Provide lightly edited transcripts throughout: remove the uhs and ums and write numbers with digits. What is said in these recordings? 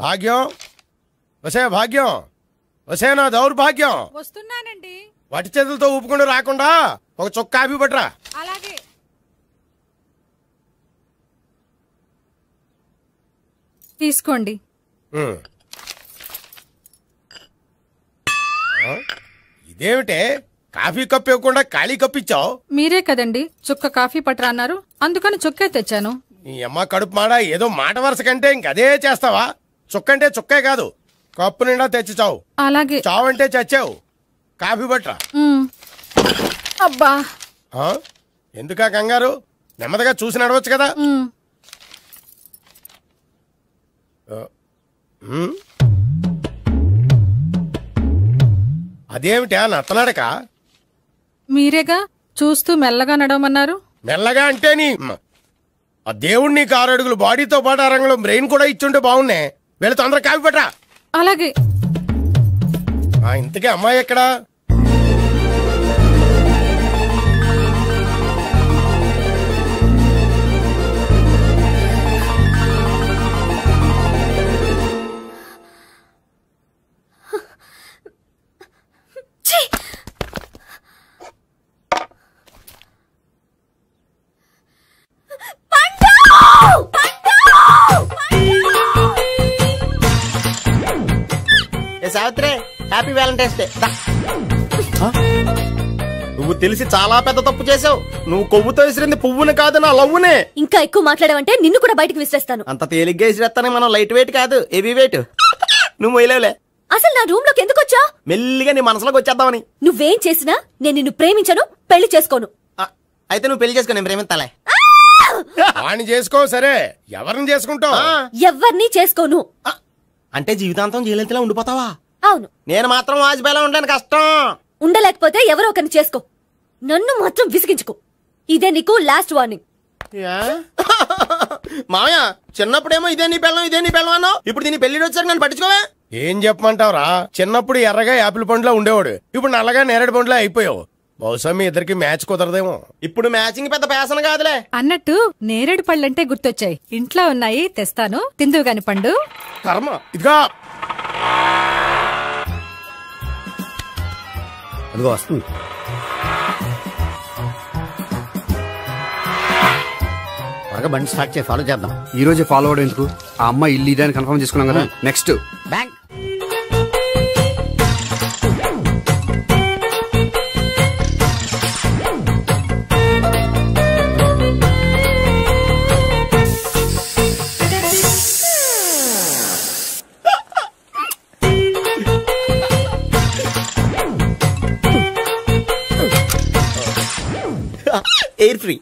భాగ్యం వసే భాగ్యం వసే నా దౌర్భాగ్యం. వస్తున్నానండి. వటి చేతులతో ఊపుకుండా రాకుండా ఒక చుక్క కాఫీ పట్టరా. అలాగే. తీసుకోండి. ఇదేమిటే కాఫీ కప్పు ఇవ్వకుండా ఖాళీ కప్పు ఇచ్చావు? మీరే కదండి చుక్క కాఫీ పట్టరా అన్నారు, అందుకని చుక్కే తెచ్చాను. నీ అమ్మ కడుపు మాడ. ఏదో మాట వరుస కంటే ఇంకదే చేస్తావా? చుక్కంటే చుక్కే కాదు, కప్పు నిండా తెచ్చి చావు. అలాగే. చావంటే చచ్చావు. కాఫీ పట్టరా. అబ్బా ఎందుకా కంగారు? నెమ్మదిగా చూసి నడవచ్చు కదా. అదేమిటా నత్తనడక? మీరేగా చూస్తూ మెల్లగా నడవమన్నారు. మెల్లగా అంటే నీ ఆ దేవుణ్ణి 6 అడుగులు బాడీతో పాటు ఆ రంగంలో బ్రెయిన్ కూడా ఇచ్చుంటే బాగున్నే. వెళ్ళి తొందర కాఫీ పట్టరా. అలాగే. ఇంతకీ అమ్మాయి ఎక్కడా? Savitri, happy Valentine's day. నువ్వు తెలిసి చాలా పెద్ద తప్పు చేసావు. నువ్వు కొవ్వుతో విసిరింది పువ్వుని కాదు, నా లవ్వునే. ఇంకా ఎక్కువ మాట్లాడావంటే నిన్ను కూడా బయటకు విసిరేస్తాను. అంత తేలిగ్గా విసిరేస్తానే. మనం లైట్ వెయిట్ కాదు, హెవీ వెయిట్. నువ్వు మొయ్యలేవులే. అసలు నా రూమ్ లోకి ఎందుకు వచ్చా? మెల్లిగా నీ మనసులోకి వచ్చేద్దామని. నువ్వేం చేసినా నేను నిన్ను ప్రేమించను, పెళ్లి చేసుకోను. అయితే నువ్వు పెళ్లి చేసుకో, నేను ప్రేమిస్తాలే. వాణ్ణి చేసుకో. సరే, ఎవరిని చేసుకుంటావు? ఎవరిని చేసుకోను. అంటే జీవితాంతం జయలలితలా ఉండిపోతావా? అవును. నేను మాత్రం వాజ్పేయిలా ఉండడానికి కష్టం. ఉండలేకపోతే ఎవరో ఒకరిని చేసుకో, నన్ను మాత్రం విసిగించుకో. ఇదే నీకు లాస్ట్ వార్నింగ్. మామయ్య, చిన్నప్పుడేమో ఇదే నీ పెళ్ళం ఇదే నీ పెళ్ళం అన్నావు. ఇప్పుడు దీని పెళ్లి వచ్చాక నన్ను పట్టించుకోవే. ఏం చెప్పమంటావురా? చిన్నప్పుడు ఎర్రగా యాపిల్ పండులో ఉండేవాడు, ఇప్పుడు నల్లగా నేరేడు పండులో అయిపోయావు. బహుశా మీ ఇద్దరికి మ్యాచ్ కుదరదేమో. ఇప్పుడు మ్యాచింగ్ పెద్ద పేసన కాదులే. అన్నట్టు నేరేడు పళ్ళంటే గుర్తొచ్చాయి. ఇంట్లో ఉన్నాయి, తెస్తాను, తిందువు గాని పండు. కర్మ. ఇదిగా అదిగో వస్తుంది. త్వరగా బండి స్టార్ట్ చేసి ఫాలో చేద్దాం. ఈ రోజే ఫాలో అవడం ఎందుకు? ఆ అమ్మాయి ఇల్లు ఇదని కన్ఫర్మ్ చేసుకున్నాం కదా. Next bank. Air free.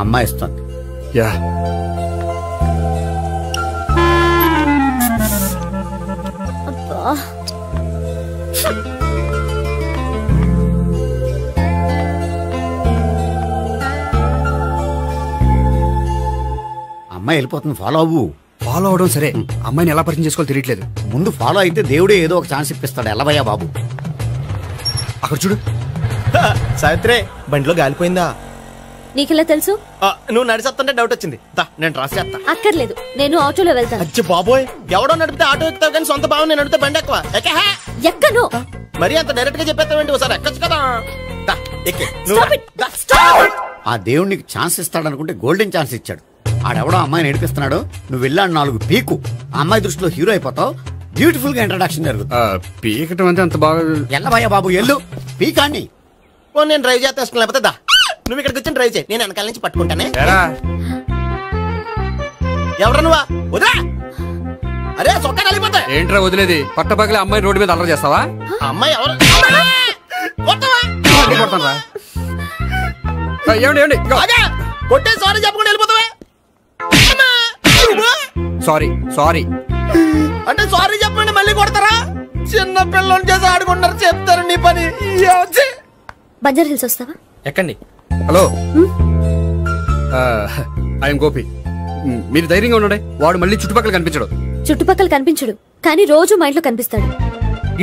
అమ్మాయి ఇస్తుంది. యా, అమ్మాయి వెళ్ళిపోతుంది, ఫాలో అవ్వు. ఫాలో అవడం సరే, అమ్మాయిని ఎలా పరిచయం చేసుకోవాలో తెలియట్లేదు. ముందు ఫాలో అయితే దేవుడే ఏదో ఒక ఛాన్స్ ఇప్పిస్తాడు. ఎల్లవయ్యా బాబు. అక్కడ చూడు. సావిత్రి, బండిలో గాలిపోయిందా? నీకెలా తెలుసు? నువ్వు నడిచేస్తుంటే డౌట్ వచ్చింది. నేను ట్రాస్ చేస్తా. అక్కర్లేదు, నేను ఆటోలో వెళ్తాను. అచ్చి బాబోయ్, ఎవడో నడిపితే ఆటో ఎక్కుతావు కానీ సొంత భావం నేను నడిపితే బండి ఎక్కువ. ఎక్కను. మరి అంత డైరెక్ట్ గా చెప్పేస్తావేంటి? ఒకసారి ఎక్కొచ్చు కదా. ఆ దేవుడికి ఛాన్స్ ఇస్తాడనుకుంటే గోల్డెన్ ఛాన్స్ ఇచ్చాడు. ఆడెవడో అమ్మాయిని నడిపిస్తున్నాడు, నువ్వు వెళ్ళాడు 4 పీకు. ఆ అమ్మాయి దృష్టిలో హీరో అయిపోతావు. బ్యూటిఫుల్ గా ఇంట్రడక్షన్ జరుగుతుంది. పీకటం అంటే అంత బాగా. ఎల్లవయ్యా బాబు, ఎల్లు పీకాన్ని. నేను డ్రైవ్ చేస్తాను, లేకపోతే దా నువ్వు ఇక్కడికి వచ్చి డ్రైవ్ చేయి, నేను వెనకాల నుంచి పట్టుకుంటానే. ఎవరు నువ్వా? వదిలా. అరే చొక్కా కలిపోతా. ఏంట్రా వదిలేది? పట్టపగలే అమ్మాయి రోడ్డు మీద అల్లరి చేస్తావా? అమ్మాయి ఎవరు? ఏమండి కొట్టే సారీ చెప్పకుండా వెళ్ళిపోతావా? సారీ సారీ అంటే సారీ చెప్పండి మళ్ళీ కొడతారా? చిన్న పిల్లలు చేసి ఆడుకుంటారు, చెప్తారు నీ పని. బంజారా హిల్స్ వస్తావా? ఎక్కండి. Hello, I'm Gopi. మీరు ధైర్యంగా ఉండండి, వాడు మళ్ళీ చుట్టుపక్కల కనిపించడు. చుట్టుపక్కల కనిపించడు, కానీ రోజు మా ఇంట్లో కనిపిస్తాడు.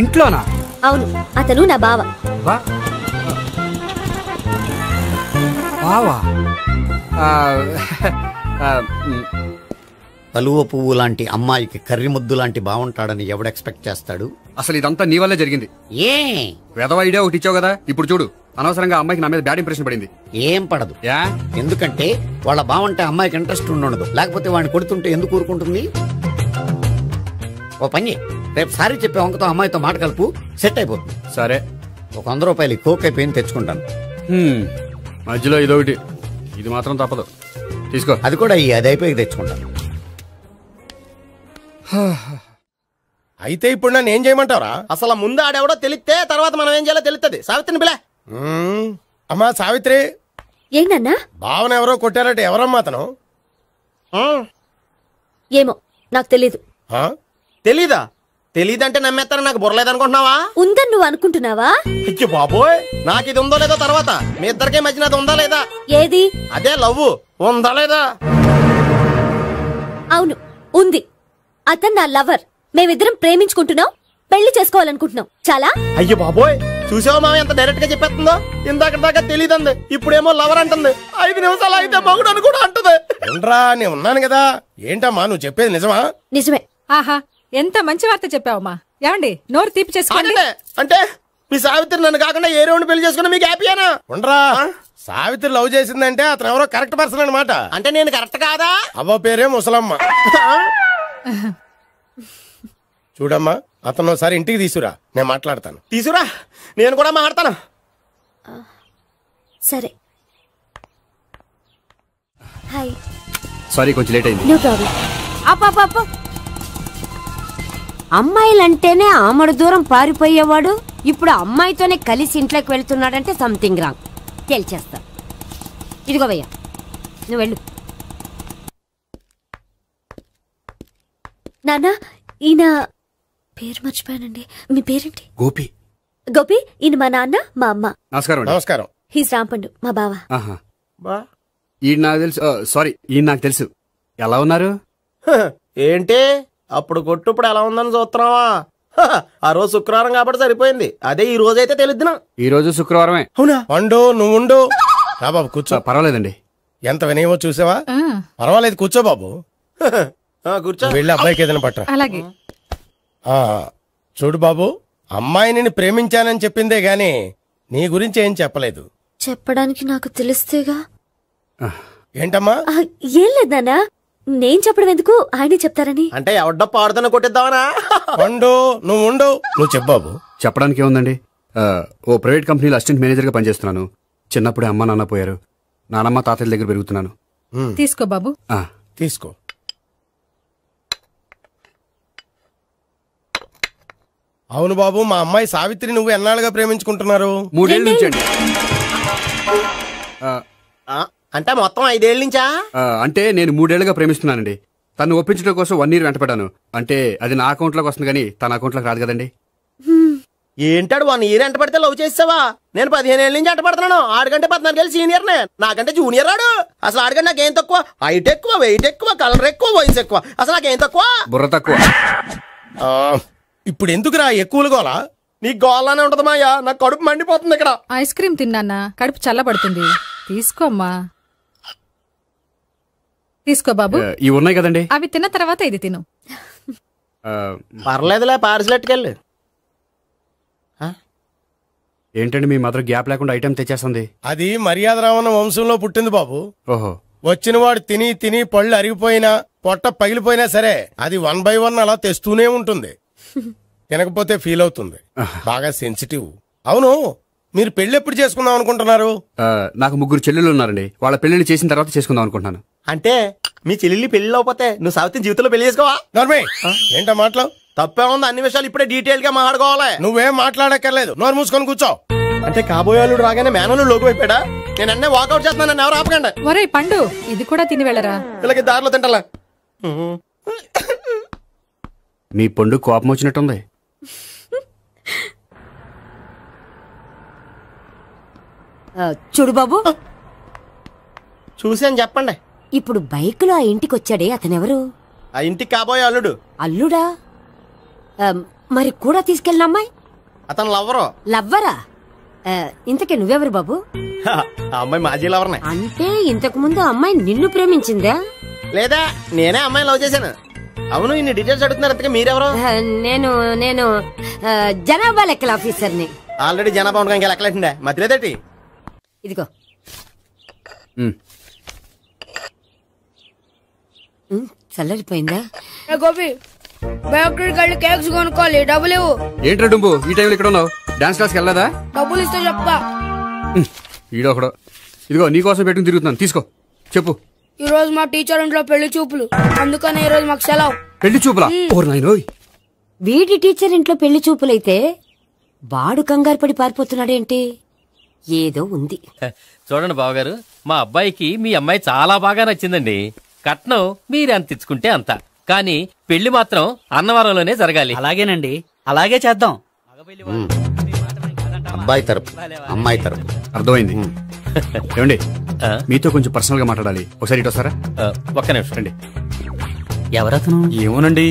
ఇంట్లోనా? అవును, అతను నా బావ. వా బావా? ఆ, ఆ, కలువ పువ్వు లాంటి అమ్మాయికి కర్రి ముద్దు లాంటి బాగుంటాడని ఎవడు ఎక్స్పెక్ట్ చేస్తాడు? అసలు ఇదంతా నీ వల్లే జరిగింది. ఏ వెధవ ఐడియా ఒకటి ఇచ్చావు కదా, ఇప్పుడు చూడు అనవసరంగా అమ్మాయికి నా మీద బ్యాడ్ ఇంప్రెషన్ పడింది. ఏం పడదు. యా? ఎందుకంటే వాళ్ళ బావంటే అమ్మాయికి ఇంట్రెస్ట్ ఉండదు, లేకపోతే వాడిని కొడుతుంటే ఎందుకు ఊరుకుంటుంది? ఓ పని, రేపు సారీ చెప్పే వంకతో అమ్మాయితో మాట కలుపు, సెట్ అయిపోతుంది. సరే. ఒక 100 రూపాయలు కోక్ అయిపోయింది, తెచ్చుకుంటాను. మధ్యలో ఇదొకటి, ఇది మాత్రం తప్పదు. తీసుకో. అది కూడా అది అయిపోయి తెచ్చుకుంటాను. అయితే ఇప్పుడు నన్ను ఏం చేయమంటావరా? అసలు ముందు ఆడెవడో తెలిస్తే తర్వాత మనం ఏం చేయాలో తెలుస్తుంది. సావిత్రిని పిల్ల. అమ్మా సావిత్రి, ఏంటన్నా? భావన ఎవరో కొట్టారట, ఎవరమ్మా అతను? ఏమో నాకు తెలీదు. తెలీదా? తెలీదంటే నమ్మేస్తారని నాకు బుర్రలేదనుకుంటున్నావా? ఉందని నువ్వు అనుకుంటున్నావా? అయ్యో బాబోయ్, నాకు ఇది ఉందో లేదో తర్వాత. మీ ఇద్దరికే మధ్యన అది ఉందా లేదా? ఏది? అదే లవ్ ఉందా లేదా? అవును, ఉంది. అతను నా లవర్. మేమిద్దరం ప్రేమించుకుంటున్నాం, పెళ్లి చేసుకోవాలనుకుంటున్నాం. చాలా. అయ్యో బాబోయ్, చూసావా మామ ఎంత డైరెక్ట్ గా చెప్పేస్తుందో? ఇందాక దాకా తెలీదంది, ఇప్పుడేమో లవర్ అంటుంది. 5 నిమిషాలు అయితే మగుడు అని కూడా అంటుంది. ఏంట్రా, నేను ఉన్నాను కదా. ఏంటమ్మా నువ్వు చెప్పేది నిజమా? నిజమే. ఆహా, ఎంత మంచి వార్త చెప్పావమ్మా. ఏమండి, నోరు తీపి చేసుకోండి. అంటే మీ సావిత్రి నన్ను కాకుండా ఏ రౌండ్ పెళ్లి చేసుకున్నా మీకు హ్యాపీయేనా? ఉండరా, సావిత్రి లవ్ చేసిందంటే అతను ఎవరో కరెక్ట్ పర్సన్ అనమాట. అంటే నేను కరెక్ట్ కాదా? అవ్వ పేరే ముసలమ్మ. చూడమ్మా, అతను ఒకసారి ఇంటికి తీసుకురా, నేను మాట్లాడతాను. తీసురా, నేను కూడా మాట్లాడతాను. సరే. హాయ్. సారీ, కొంచెం లేట్ అయింది. No problem. అప్ప అమ్మాయిలంటేనే ఆమడు దూరం పారిపోయేవాడు ఇప్పుడు అమ్మాయితోనే కలిసి ఇంట్లోకి వెళ్తున్నాడంటే సంథింగ్ రాంగ్. తేల్చేస్తా. ఇదిగో భయ్యా, నువ్వు వెళ్ళు. నాన్న, ఈయన పేరు మర్చిపోయానండి. మీ పేరేంటి? గోపి. గోపి, ఈయన మా నాన్న, మా అమ్మ. నమస్కారం. నమస్కారం. హీస్ రాంపండు, మా బావ. ఈయన నాకు తెలుసు. సారీ, ఈయన నాకు తెలుసు. ఎలా ఉన్నారు? ఏంటి అప్పుడు కొట్టు ఇప్పుడు ఎలా ఉందని చూస్తున్నావా? ఆ రోజు శుక్రవారం కాబట్టి సరిపోయింది. అదే ఈ రోజు అయితే తెలుద్దునా. ఈ రోజు శుక్రవారమే. అవునా? పండు, నువ్వు ఉండు. రా బాబు, కూర్చో. పర్వాలేదండి. ఎంత వినయమో చూసావా? పర్వాలేదు, కూర్చో బాబు. కూర్చో. వెళ్ళి అబ్బాయికి ఏదైనా పట్టరా. అలాగే. చూడు బాబు, అమ్మాయిని ప్రేమించానని చెప్పిందే గాని నీ గురించి ఏం చెప్పలేదు. చెప్పడానికి నాకు తెలిస్తేగా. ఏంటమ్మా? ఏం లేదు నాన్న, నేను చెప్పడం ఎందుకు, ఆయనే చెప్తారని. అంటే ఎవడ్డో పాడుతున్నా కొట్టిద్దామనా? పండు, నువ్వు ఉండు. నువ్వు చెప్పు బాబు. చెప్పడానికి ఏముందండి, ఓ ప్రైవేట్ కంపెనీలో అసిస్టెంట్ మేనేజర్ గా పనిచేస్తున్నాను. చిన్నప్పుడే అమ్మ నాన్న పోయారు. నానమ్మ తాతయ్య దగ్గర పెరుగుతున్నాను. తీసుకో బాబు. తీసుకో. అవును బాబు, మా అమ్మాయి సావిత్రి నువ్వు ఎన్నాళ్ళుగా ప్రేమించుకుంటున్నారు? 3 ఏళ్ళ నుంచి అండి. అంటే మొత్తం 5 ఏళ్ళ నుంచా? అంటే నేను 3 ఏళ్లుగా ప్రేమిస్తున్నానండి. తను ఒప్పించడం కోసం 1 year వెంటపడ్డాను. అంటే అది నా అకౌంట్ లోకి వస్తుంది కానీ తన అకౌంట్ లోకి రాదు కదండి. ఏంటాడు 1 year ఎంట పడితే లవ్ చేసావా? నేను 15 ఏళ్ళ నుంచి ఎంట పడుతున్నాను. ఆడికంటే 14 ఏళ్ళు సీనియర్ నే, నాకంటే జూనియర్ రాడు. అసలు ఆడికంటే నాకేం తక్కువ? హైట్ ఎక్కువ, వెయిట్ ఎక్కువ, కలర్ ఎక్కువ, వయసు ఎక్కువ. అసలు నాకేం తక్కువ? బుర్ర తక్కువ. ఇప్పుడు ఎందుకురా ఎక్కువలు గోలా? నీకు గోళ్ళనే ఉంటది మాయా, నాకు కడుపు మండిపోతుంది ఇక్కడ. ఐస్ క్రీమ్ తిన్నానా, కడుపు చల్లబడుతుంది. తీసుకోమ్మా. తీసుకో బాబు. ఇవి ఉన్నాయి కదండి, అవి తిన్న తర్వాత ఇది తిను. పర్లేదులే, పార్సిలెట్కెళ్ళి. ఏంటండి మీ మదర్ గ్యాప్ లేకుండా ఐటెం తెచ్చేస్తుంది? అది మర్యాద రావణ వంశంలో పుట్టింది బాబు. ఓహో. వచ్చిన వాడు తిని తిని పళ్ళు అరిగిపోయినా, పొట్ట పగిలిపోయినా సరే అది 1 by 1 అలా తెస్తూనే ఉంటుంది. తినకపోతే ఫీల్ అవుతుంది. బాగా సెన్సిటివ్. అవును, మీరు పెళ్లి ఎప్పుడు చేసుకుందాం అనుకుంటున్నారు? నాకు 3 చెల్లెళ్ళు ఉన్నారండి. వాళ్ళ పెళ్లిళ్ళు చేసిన తర్వాత చేసుకుందాం అనుకుంటున్నాను. అంటే మీ చెల్లెల్ని పెళ్లి అవ్వకపోతే నువ్వు సావిత్రి జీవితంలో పెళ్లి చేసుకోవా? నోర్మే, ఏంటో మాటలు? తప్పే ఉంది, అన్ని విషయాలు ఇప్పుడే డీటెయిల్ గా మాట్లాడుకోవాలి. నువ్వేం మాట్లాడక్కర్లేదు, నోరు మూసుకొని కూర్చో. అంటే కాబోయేవాళ్ళు రాగానే మేనలు లోకి అయిపోయాడా? నేను అన్నీ వాకౌట్ చేస్తున్నాను, ఎవరు ఆపకండి. ఒరేయ్ పండు, ఇది కూడా తిని వెళ్ళరా. వీళ్ళకి దారిలో తింటలా. మీ పండు కోపం వచ్చినట్టుంది. చూడు బాబు, చూసాను చెప్పండి. ఇప్పుడు బైక్ లో ఆ ఇంటికి వచ్చాడే అతనెవరు? ఆ ఇంటికి కాబోయే అల్లుడు. అల్లుడా? మరి కూడా తీసుకెళ్ళిన అమ్మాయి? అతను లవ్వరు. లవ్వరా? ఇంతకీ నువ్వెవరు బాబు? ఆ అమ్మాయి మాజీ లవర్నే. అంటే ఇంతకు ముందు అమ్మాయి నిన్ను ప్రేమించిందా? లేదా నేనే అమ్మాయిని లవ్ చేశాను. అవును, ఇన్ని డీటెయిల్స్ అడుగుతున్నారు. ఇంతకీ మీరెవరు? నేను జనాభా లెక్కల ఆఫీసర్ని. ఆల్రెడీ జనాభా ఉండగా ఇంకా లెక్కలేండే మధ్యలేదేటి? ఇదిగో. చల్లరిపోయిందా? గోపి బేకరీకి వెళ్ళి కేక్స్ కొనుక్కోవాలి, డబ్బులు ఇవ్వు. ఏంట్రా డుంబు ఈ టైంలో ఇక్కడ ఉన్నావు? డాన్స్ క్లాస్కి వెళ్ళదా? డబ్బులు ఇస్తే చెప్తా. ఈడొకడు. ఇదిగో నీకోసం పెట్టుకుని తిరుగుతున్నాను, తీసుకో. చెప్పు. ఈ రోజు మా టీచర్ ఇంట్లో పెళ్లి చూపులు, అందుకని ఈ రోజు మాకు సెలవు. పెళ్లి చూపులా? ఓర్ నాయనోయ్. వీడి టీచర్ ఇంట్లో పెళ్లి చూపులైతే వాడు కంగారు పడి పారిపోతున్నాడేంటి? ఏదో ఉంది. చూడండి బావగారు, మా అబ్బాయికి మీ అమ్మాయి చాలా బాగా నచ్చిందండి. కట్నం మీరు ఎంత ఇచ్చుకుంటే అంత, కానీ పెళ్లి మాత్రం అన్నవరంలోనే జరగాలి. అలాగేనండి, అలాగే చేద్దాం. అబ్బాయి తరపు అమ్మాయి తరపు. అర్థమైంది. ఏమండి, మీతో కొంచెం పర్సనల్ గా మాట్లాడాలి. ఒకసారి ఇటు వస్తారా? ఒక్క నిమిషం రండి. ఎవరతను? ఏమోనండి.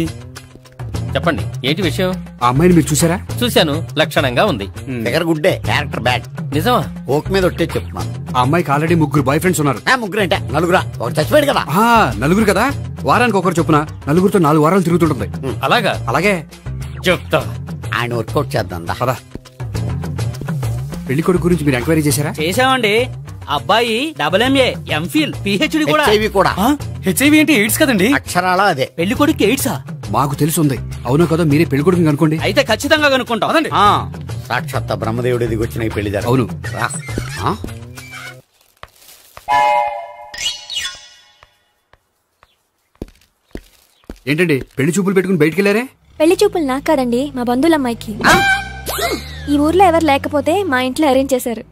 చెప్పండి, ఏంటి విషయం? ఆ అమ్మాయిని మీరు చూసారా? చూశాను, లక్షణంగా ఉంది. ఫిగర్ గుడ్డే, క్యారెక్టర్ బ్యాడ్. నిజమా? ఓక్ మీద ఒట్టే చెప్తున్నాను. ఆ అమ్మాయికి ఆల్రెడీ 3 బాయ్ ఫ్రెండ్స్ ఉన్నారు. 3 అంటే 4? ఒకటి చచ్చిపోయాడు కదా. 4 కదా, వారానికి ఒకరు చొప్పున 4తో 4 వారాలు తిరుగుతుంటుంది. అలాగా? అలాగే చెప్తా. ఆయన వర్కౌట్ చేద్దాం పదా. పెళ్లి కొడుకు గురించి మీరు ఎంక్వైరీ చేశారా? చేశామండి. అబ్బాయి MA, MPhil, PhD కూడా. హెచ్ఐవి కూడా. హెచ్ఐవి ఏంటి? ఎయిడ్స్ కదండి. అక్షరాల అదే. పెళ్లి కొడుకు ఎయిడ్సా? మాకు తెలుసుంది. అవునో కదా, మీరే పెళ్లి కొడుకుని కనుకోండి. అయితే ఖచ్చితంగా కనుక్కుంటాం. సాక్షాత్ బ్రహ్మదేవుడి దిగి వచ్చిన ఈ పెళ్లి జరగదు. అవును. ఏంటండి పెళ్లి చూపులు పెట్టుకుని బయటికి వెళ్ళారే? పెళ్లి చూపులు నాకు కాదండి, మా బంధువుల అమ్మాయికి. ఈ ఊర్లో ఎవరు లేకపోతే మా ఇంట్లో అరేంజ్ చేశారు.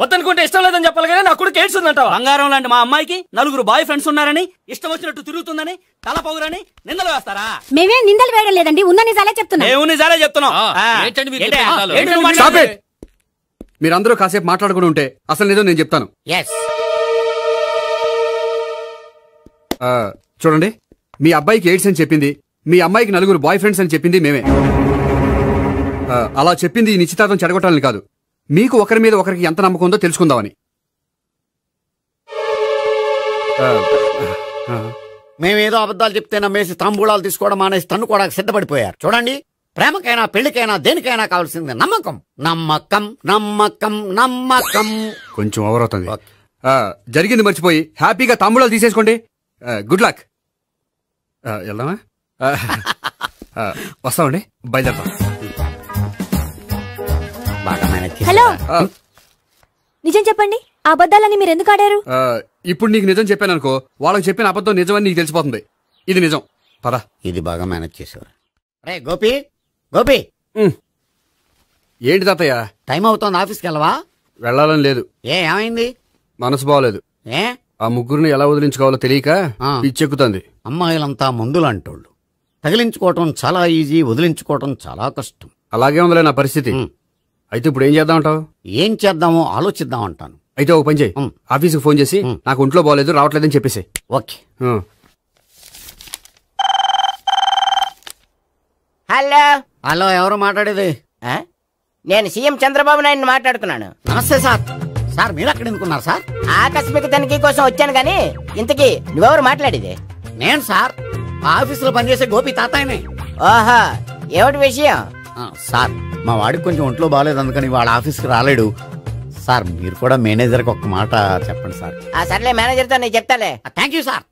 వద్దనుకుంటే ఇష్టం లేదని చెప్పాలి కానీ నా కూడా కేడ్స్ ఉందంటావా? బంగారం లాంటి మా అమ్మాయికి 4 బాయ్ ఫ్రెండ్స్ ఉన్నారని, ఇష్టం వచ్చినట్టు తిరుగుతుందని, తల పొగరని నిందలు వేస్తారా? మేమే నిందలు వేయడం లేదండి, ఉన్న నిజాలే చెప్తున్నాం. మీరందరూ కాసేపు మాట్లాడుకుని ఉంటే అసలు నిజం నేను చెప్తాను. చూడండి, మీ అబ్బాయికి ఎయిడ్స్ అని చెప్పింది, మీ అమ్మాయికి 4 బాయ్ ఫ్రెండ్స్ అని చెప్పింది మేమే. అలా చెప్పింది ఈ నిశ్చితార్థం చెడగొట్టాలని కాదు, మీకు ఒకరి మీద ఒకరికి ఎంత నమ్మకం ఉందో తెలుసుకుందామని. మేమేదో అబద్ధాలు చెప్తే నమ్మేసి తాంబూలాలు తీసుకోవడం మానేసి తన్నుకోవడానికి సిద్ధపడిపోయారు. చూడండి, ప్రేమకైనా పెళ్లికైనా దేనికైనా కావాల్సింది నమ్మకం. నమ్మకం నమ్మకం నమ్మకం. కొంచెం ఓవర్ అవుతుంది. జరిగింది మర్చిపోయి హ్యాపీగా తాంబూలాలు తీసేసుకోండి. Good luck. వెళ్దామా? వస్తామండి, బయలుదేరతాం. హలో, నిజం చెప్పండి, ఆ అబద్ధాలని మీరు ఎందుకు ఆడారు? ఇప్పుడు నీకు నిజం చెప్పాను అనుకో, వాళ్ళకి చెప్పిన అబద్ధం నిజమని నీకు తెలిసిపోతుంది. ఇది నిజం. పదా. ఇది బాగా మేనేజ్ చేసేవారు. రే గోపి, గోపి. ఏంటి తాతయ్య? టైం అవుతోంది, ఆఫీస్కి వెళ్ళవా? వెళ్ళాలని లేదు. ఏమైంది? మనసు బాగోలేదు. ఆ ముగ్గురిని ఎలా వదిలించుకోవాలో తెలియక పిచ్చెక్కుతుంది. అమ్మాయిలంతా మందులాంటోళ్ళు. తగిలించుకోవటం చాలా ఈజీ, వదిలించుకోవటం చాలా కష్టం. అలాగే ఉందిలే నా పరిస్థితి. అయితే ఇప్పుడు ఏం చేద్దామంటావు? ఏం చేద్దామో ఆలోచిద్దాం అంటాను. అయితే ఒక పని చేయి, ఆఫీస్కి ఫోన్ చేసి నాకు ఒంట్లో బాగోలేదు రావట్లేదని చెప్పేసి. ఓకే. హలో. హలో, ఎవరు మాట్లాడేది? నేను సీఎం చంద్రబాబు నాయుడు మాట్లాడుతున్నాను. నమస్తే సార్. సార్ మీరు అక్కడ ఎందుకున్నారు సార్? ఆకస్మిక తనిఖీ కోసం వచ్చాను గాని, ఇంతకీ నువ్వెవరు మాట్లాడేది? నేను సార్, ఆఫీసులో పనిచేసే గోపి తాతాయనే. ఓహా, ఏమిటి విషయం? సార్, మా వాడికి కొంచెం ఒంట్లో బాగాలేదు, అందుకని వాళ్ళ ఆఫీస్కి రాలేడు. సార్, మీరు కూడా మేనేజర్కి ఒక మాట చెప్పండి సార్. సర్లే, మేనేజర్తో నేను చెప్తాలే. Thank you sir.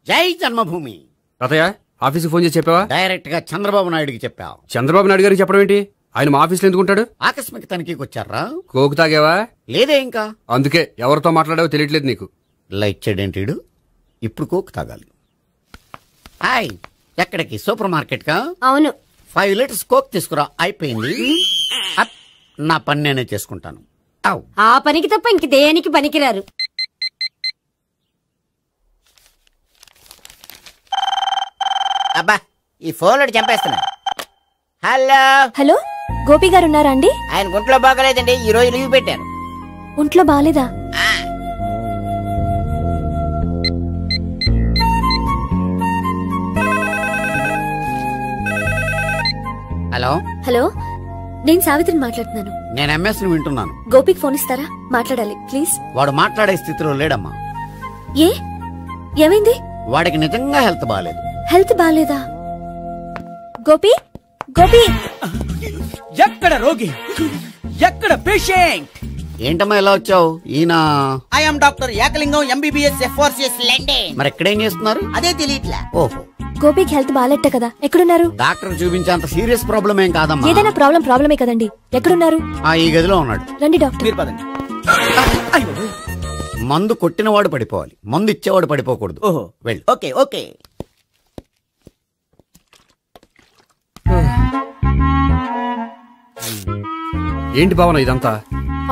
జై జన్మభూమి. తాతయ్య, ఆఫీస్కి ఫోన్ చేసి చెప్పావా? డైరెక్ట్ గా చంద్రబాబు నాయుడుకి చెప్పావు. చంద్రబాబు నాయుడు గారికి చెప్పడం ఏంటి? ఆయన మా ఆఫీస్లో ఎందుకుంటాడు? ఆకస్మిక తనిఖీకి వచ్చారా? కోకు తాగావా? లేదే ఇంకా. అందుకే ఎవరితో మాట్లాడావో తెలియట్లేదు నీకు. లైట్ చేయడేంటిడు? ఇప్పుడు కోక్ తాగాలి. హాయ్, ఎక్కడికి? సూపర్ మార్కెట్ కా? అవును. 5 లీటర్స్ కోక్ తీసుకురా. అయిపోయింది. నా పని నేనే చేసుకుంటాను. ఆ పనికి తప్ప ఇంక దేనికి పనికిరారు. అబ్బా, ఈ ఫోన్ లో చంపేస్తున్నా. హలో. హలో, గోపి గారు ఉన్నారా అండి? ఆయన ఒంట్లో బాగలేదండి, ఈ రోజు లీవ్ పెట్టారు. ఒంట్లో బాగాలేదా? హలో హలో, నేను సావిత్రిని మాట్లాడుతున్నాను. నేను ఎంఎస్ ని వింటున్నాను. గోపికి ఫోన్ ఇస్తారా? మాట్లాడాలి ప్లీజ్. వాడు మాట్లాడే స్థితిలో లేడమ్మా. ఏ ఏమైంది? వాడికి నిజంగా హెల్త్ బాగాలేదు. హెల్త్ బాగాలేదా? గోపి గోపి, ఎక్కడ రోగి, ఎక్కడ పేషెంట్? ఏంటమ్మా ఎలా వచ్చావు? ఈయన I'm doctor Ekalingam MBBS FRCS London. మరి ఎక్కడేం చేస్తున్నారు? అదే తెలియట్లే. ఓహో, గోపికి హెల్త్ బాగాలెట్ట కదా, ఎక్కడున్నారు? డాక్టర్ చూపించేంత సీరియస్ ప్రాబ్లం ఏం కాదమ్మా. ఏదైనా ప్రాబ్లమే కదండి. ఎక్కడున్నారు? ఈ గదిలో ఉన్నాడు. రండి డాక్టర్. మీరు పదండి. మందు కొట్టినవాడు పడిపోవాలి, మందు ఇచ్చేవాడు పడిపోకూడదు. ఓహో, వెళ్ళు. Okay okay. ఏంటి భావన ఇదంతా?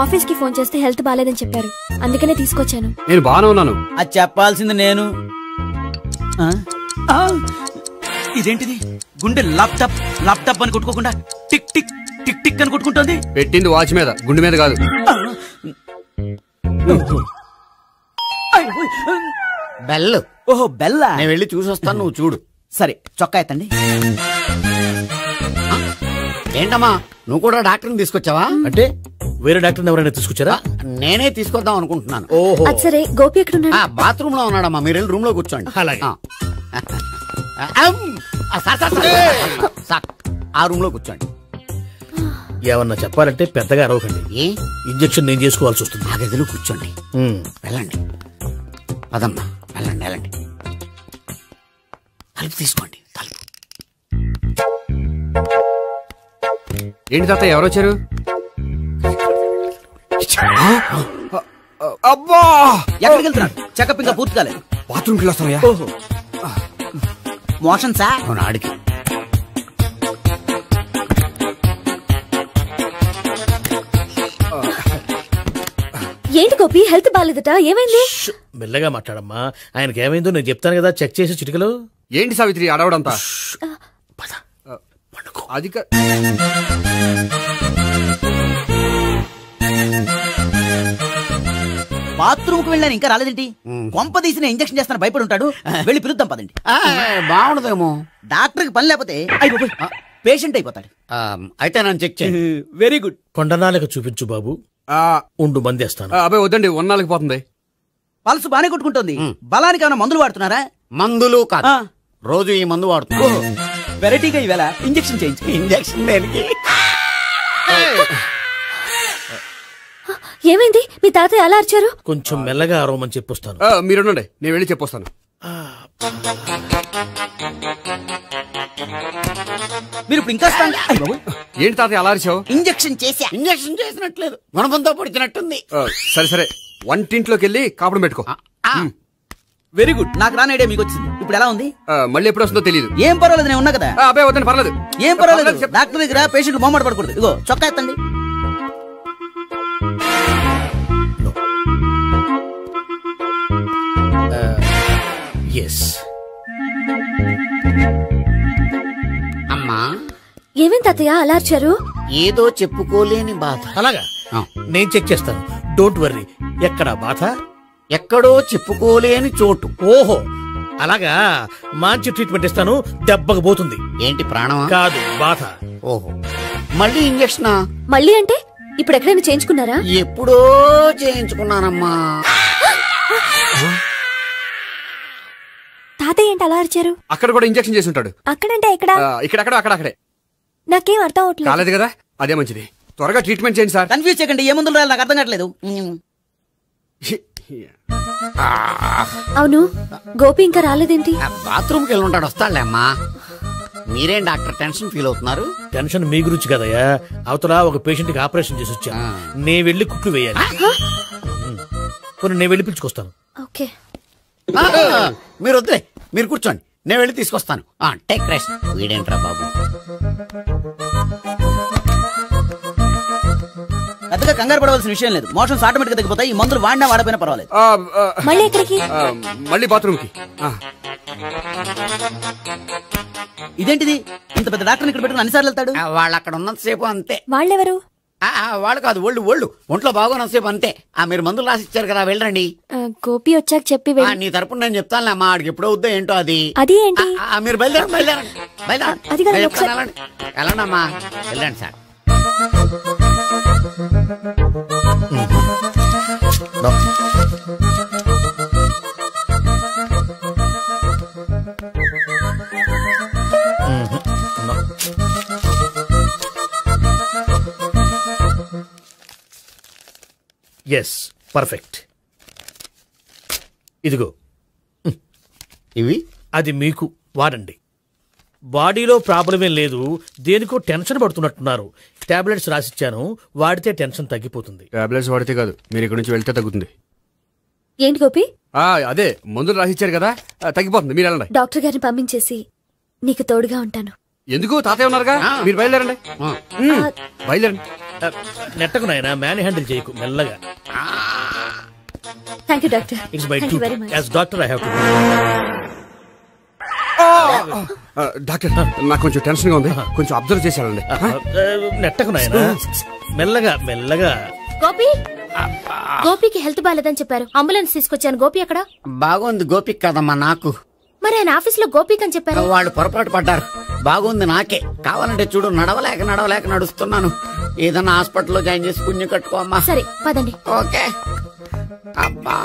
ఆఫీస్ కి ఫోన్ చేస్తే హెల్త్ బాగాలేదని చెప్పారు, అందుకనే తీసుకొచ్చాను. నేను బాగానే ఉన్నాను. అది చెప్పాల్సింది నేను. ఇదేంటిది? గుండె ల్యాప్టాప్ ల్యాప్టాప్ అని కొట్టుకోకుండా టిక్ టిక్ టిక్ టిక్ అని కొట్టుకుంటుంది. పెట్టింది వాచ్ మీద, గుండె మీద కాదు. బెల్. ఓహో బెల్లా. నేను వెళ్ళి చూసొస్తాను, నువ్వు చూడు. సరే, చొక్కా ఎత్తండి. ఏంటమ్మా, నువ్వు కూడా డాక్టర్ని తీసుకొచ్చావా? అంటే వేరే డాక్టర్ ఎవరైనా తీసుకొచ్చారా? నేనే తీసుకొద్దాం అనుకుంటున్నాను. ఓహో, అది సరే, గోపి ఎక్కడున్నాడు? బాత్రూమ్ లో ఉన్నాడమ్మా, మీరు వెళ్ళి రూమ్ లో కూర్చోండి. అలాగే. సార్, ఆ రూమ్ లో కూర్చోండి. ఏమన్నా చెప్పాలంటే పెద్దగా అరవకండి. ఏ ఇంజెక్షన్ నేను చేసుకోవాల్సి వస్తుంది. ఆ గదిలో కూర్చోండి. వెళ్ళండి, పదమ్మా, వెళ్ళండి వెళ్ళండి. తలుపు తీసుకోండి, తలుపు. ఏంటి తాత, ఎవరు వచ్చారు? అబ్బా, ఎక్కడికి వెళ్తున్నాడు? చెకప్ ఇంకా పూర్తి కాలేదు. బాత్రూమ్కి వెళ్ళొస్తానయ్యా. ఓహో, మోషన్ సార్. అవును, ఆడికి. ఏంటి గోపి, హెల్త్ బాగాలేదట, ఏమైంది? మెల్లగా మాట్లాడమ్మా. ఆయనకి ఏమైందో నేను చెప్తాను కదా, చెక్ చేసి చిటికలో. ఏంటి సావిత్రి అడవడంతా? అది బాత్రూమ్ కు వెళ్ళాను, ఇంకా రాలేదేంటి? కొంప తీసిన ఇంజక్షన్ చేస్తాను భయపడి ఉంటాడు. వెళ్ళి పిలుద్దాం పదండి. బాగుండదేమో. డాక్టర్ కి పని లేకపోతే పేషెంట్ అయిపోతాడు. అయితే నన్ను చెక్ చేయండి. Very good. కొండనాలకు చూపించు బాబు. ఉండు, మందేస్తాను. అబ్బాయి వద్దండి, ఉన్నాళ్ళకి పోతుంది. పల్సు బానే కొట్టుకుంటుంది. బలానికి ఏమైనా మందులు వాడుతున్నారా? మందులు కాదు, రోజు ఈ మందు వాడుతున్నా. వెరైటీగా ఈవేళ ఇంజక్షన్ చేయించు. ఇంజక్షన్ దేనికి? ఏమైంది? మీ తాతయ్య అలా అరిచారు? కొంచెం మెల్లగా అరవమని చెప్పొస్తాను. మీరుండండి, నేను వెళ్ళి చెప్పొస్తాను. మీరు ఇప్పుడు ఇంకా ఏంటి తాతయ్య అలా అరిచావు? ఇంజక్షన్ చేసా. ఇంజక్షన్ చేసినట్లేదు, గుణపంతో పొడిచినట్టుంది. సరే సరే, వంటింట్లోకి వెళ్ళి కాపుడు పెట్టుకో. Very good. నాకు రాని ఐడియా మీకు వచ్చింది. ఇప్పుడు ఎలా ఉంది? మళ్ళీ ఎప్పుడు వస్తుందో తెలియదు. ఏం పర్వాలేదు, నేను ఉన్నా కదా. అబ్బాయి వద్దండి, పర్లేదు. ఏం పర్వాలేదు. డాక్టర్ దగ్గర పేషెంట్ మొహమాట పడకూడదు. ఇగో చొక్కా ఎత్తండి. అమ్మా, ఏమేం తాతయ్య అలా అరిచారు? ఏదో చెప్పుకోలేని బాధ. అలాగా, నేను చెక్ చేస్తాను. Don't worry. ఎక్కడ బాధ? ఎక్కడో చెప్పుకోలేని చోటు. ఓహో, అలాగా. మంచి ట్రీట్మెంట్ ఇస్తాను, దెబ్బకు పోతుంది. ఏంటి, ప్రాణమా? కాదు, బాధ. ఓహో, మళ్ళీ ఇంజక్షనా? మళ్ళీ అంటే ఇప్పుడు ఎక్కడైనా చేయించుకున్నారా? ఎప్పుడో చేయించుకున్నానమ్మా. తాతయ్య ఏంటి అలా అరిచారు? అక్కడ కూడా ఇంజక్షన్ చేసి ఉంటాడు. అక్కడంటే ఎక్కడ? ఇక్కడ అక్కడే. నాకేం అర్థం అవట్లేదు. కాలేదు కదా, అదే మంచిది. త్వరగా ట్రీట్మెంట్ చేయండి సార్. కన్ఫ్యూజ్ చేయకండి. ఏ మందులు రాయాలి నాకు అర్థం కావట్లేదు. అవును, గోపి ఇంకా రాలేదేంటి? బాత్రూమ్కి వెళ్ళి ఉంటాడు, వస్తాడులే అమ్మా. మీరేం డాక్టర్ టెన్షన్ ఫీల్ అవుతున్నారు? టెన్షన్ మీ గురించి కదయ్యా. అవతల ఒక పేషెంట్ కి ఆపరేషన్ చేసి వచ్చా, నే వెళ్ళి కుట్లు వేయాలి. నేను వెళ్ళి పిలుచుకొస్తాను. ఓకే, మీరు వద్దులే, మీరు కూర్చోండి, నేను వెళ్ళి తీసుకొస్తాను. Take rest. వీడేంట్రా బాబు, పెద్దగా కంగారు పడవలసిన విషయం లేదు. మోషన్స్ ఆటోమేటిక్ గా తగ్గిపోతాయి. ఈ మందులు వాడినా వాడపోయినా పర్వాలేదు. మళ్ళీ ఎక్కడికి? మళ్ళీ బాత్రూమ్కి. ఇదేంటిది, ఇంత పెద్ద డాక్టర్ ఇక్కడ పెట్టుకుని అన్నిసార్లు వెళ్తాడు? వాళ్ళు అక్కడ ఉన్నంతసేపు అంతే. వాళ్ళెవరు? వాళ్ళు కాదు ఒళ్ళు ఒంట్లో బాగోనంతసేపు అంతే. మీరు మందులు రాసి ఇచ్చారు కదా, వెళ్ళండి. గోపి వచ్చాక చెప్పి నీ తరపున నేను చెప్తానులే అమ్మా, ఆడికి ఎప్పుడు అవుద్దో ఏంటో అది. అది ఏంటి? మీరు బయలుదేరండి. వెళ్ళండి అమ్మా, వెళ్ళండి సార్. Yes, perfect. ఇదిగో ఇవి, అది మీకు వాడండి. బాడీలో ప్రాబ్లం ఏం లేదు, దేనికో టెన్షన్ పడుతున్నట్టున్నారు. టాబ్లెట్స్ రాసిచ్చాను, వాడితే టెన్షన్ తగ్గిపోతుంది. టాబ్లెట్స్ వాడితే కాదు, మీరు ఇక్కడ నుంచి వెళ్తే తగ్గుతుంది. ఏంటి గోపి? అదే మందులు రాసిచ్చారు కదా, తగ్గిపోతుంది. మీరు వెళ్ళండి. డాక్టర్ గారిని పంపించేసి నీకు తోడుగా ఉంటాను. ఎందుకు? తాతయ్య ఉన్నారుగా, మీరు బయలుదేరండి. బయలుదేరండి. నెట్టకు నాయనా, మ్యాన్ హ్యాండిల్ చేయకు, మెల్లగా. Thank you doctor. It's my duty as doctor. I have to. Doctor, నాకు కొంచెం టెన్షన్ గా ఉంది, కొంచెం అబ్జర్వ్ చేశానండి. నెట్టకు నాయనా, మెల్లగా. గోపికి హెల్త్ బాలేదని చెప్పారు, అంబులెన్స్ తీసుకొచ్చాను. గోపి ఎక్కడ? బాగుంది గోపిక్ కదమ్మా, నాకు. మరి ఆయన ఆఫీస్ లో గోపిక్ అని చెప్పారు. వాళ్ళు పొరపాటు పడ్డారు. బాగుంది నాకే. కావాలంటే చూడు, నడవలేక నడుస్తున్నాను. ఏదన్నా హాస్పిటల్లో జాయిన్ చేసి పుణ్యం కట్టుకోమ్మా. సరే పదండి. ఓకే. అబ్బా,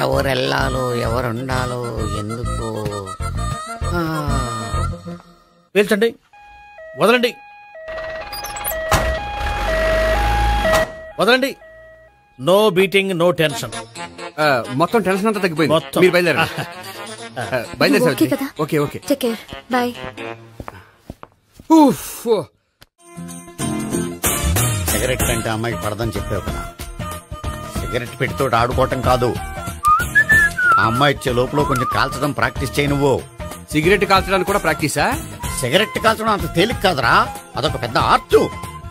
ఎవరెళ్ళాలో ఎవరుండాలో ఎందుకు. పేల్చండి, వదలండి. No beating, no tension. మొత్తం టెన్షన్ అంతా తగ్గిపోయింది. మీరు బయలుదేరండి. Okay. Take care, bye. Cigarette కంటే అమ్మాయికి పడదని చెప్పావు కదా, సిగరెట్ పెట్టితో ఆడుకోవటం కాదు. ఆ అమ్మాయి ఇచ్చే లోపల కొంచెం కాల్చడం ప్రాక్టీస్ చేయి నువ్వు. సిగరెట్ కాల్చడానికి కూడా ప్రాక్టీసా? సిగరెట్ కాల్చడం అంత తేలిక కాదురా, అదొక పెద్ద ఆర్ట్.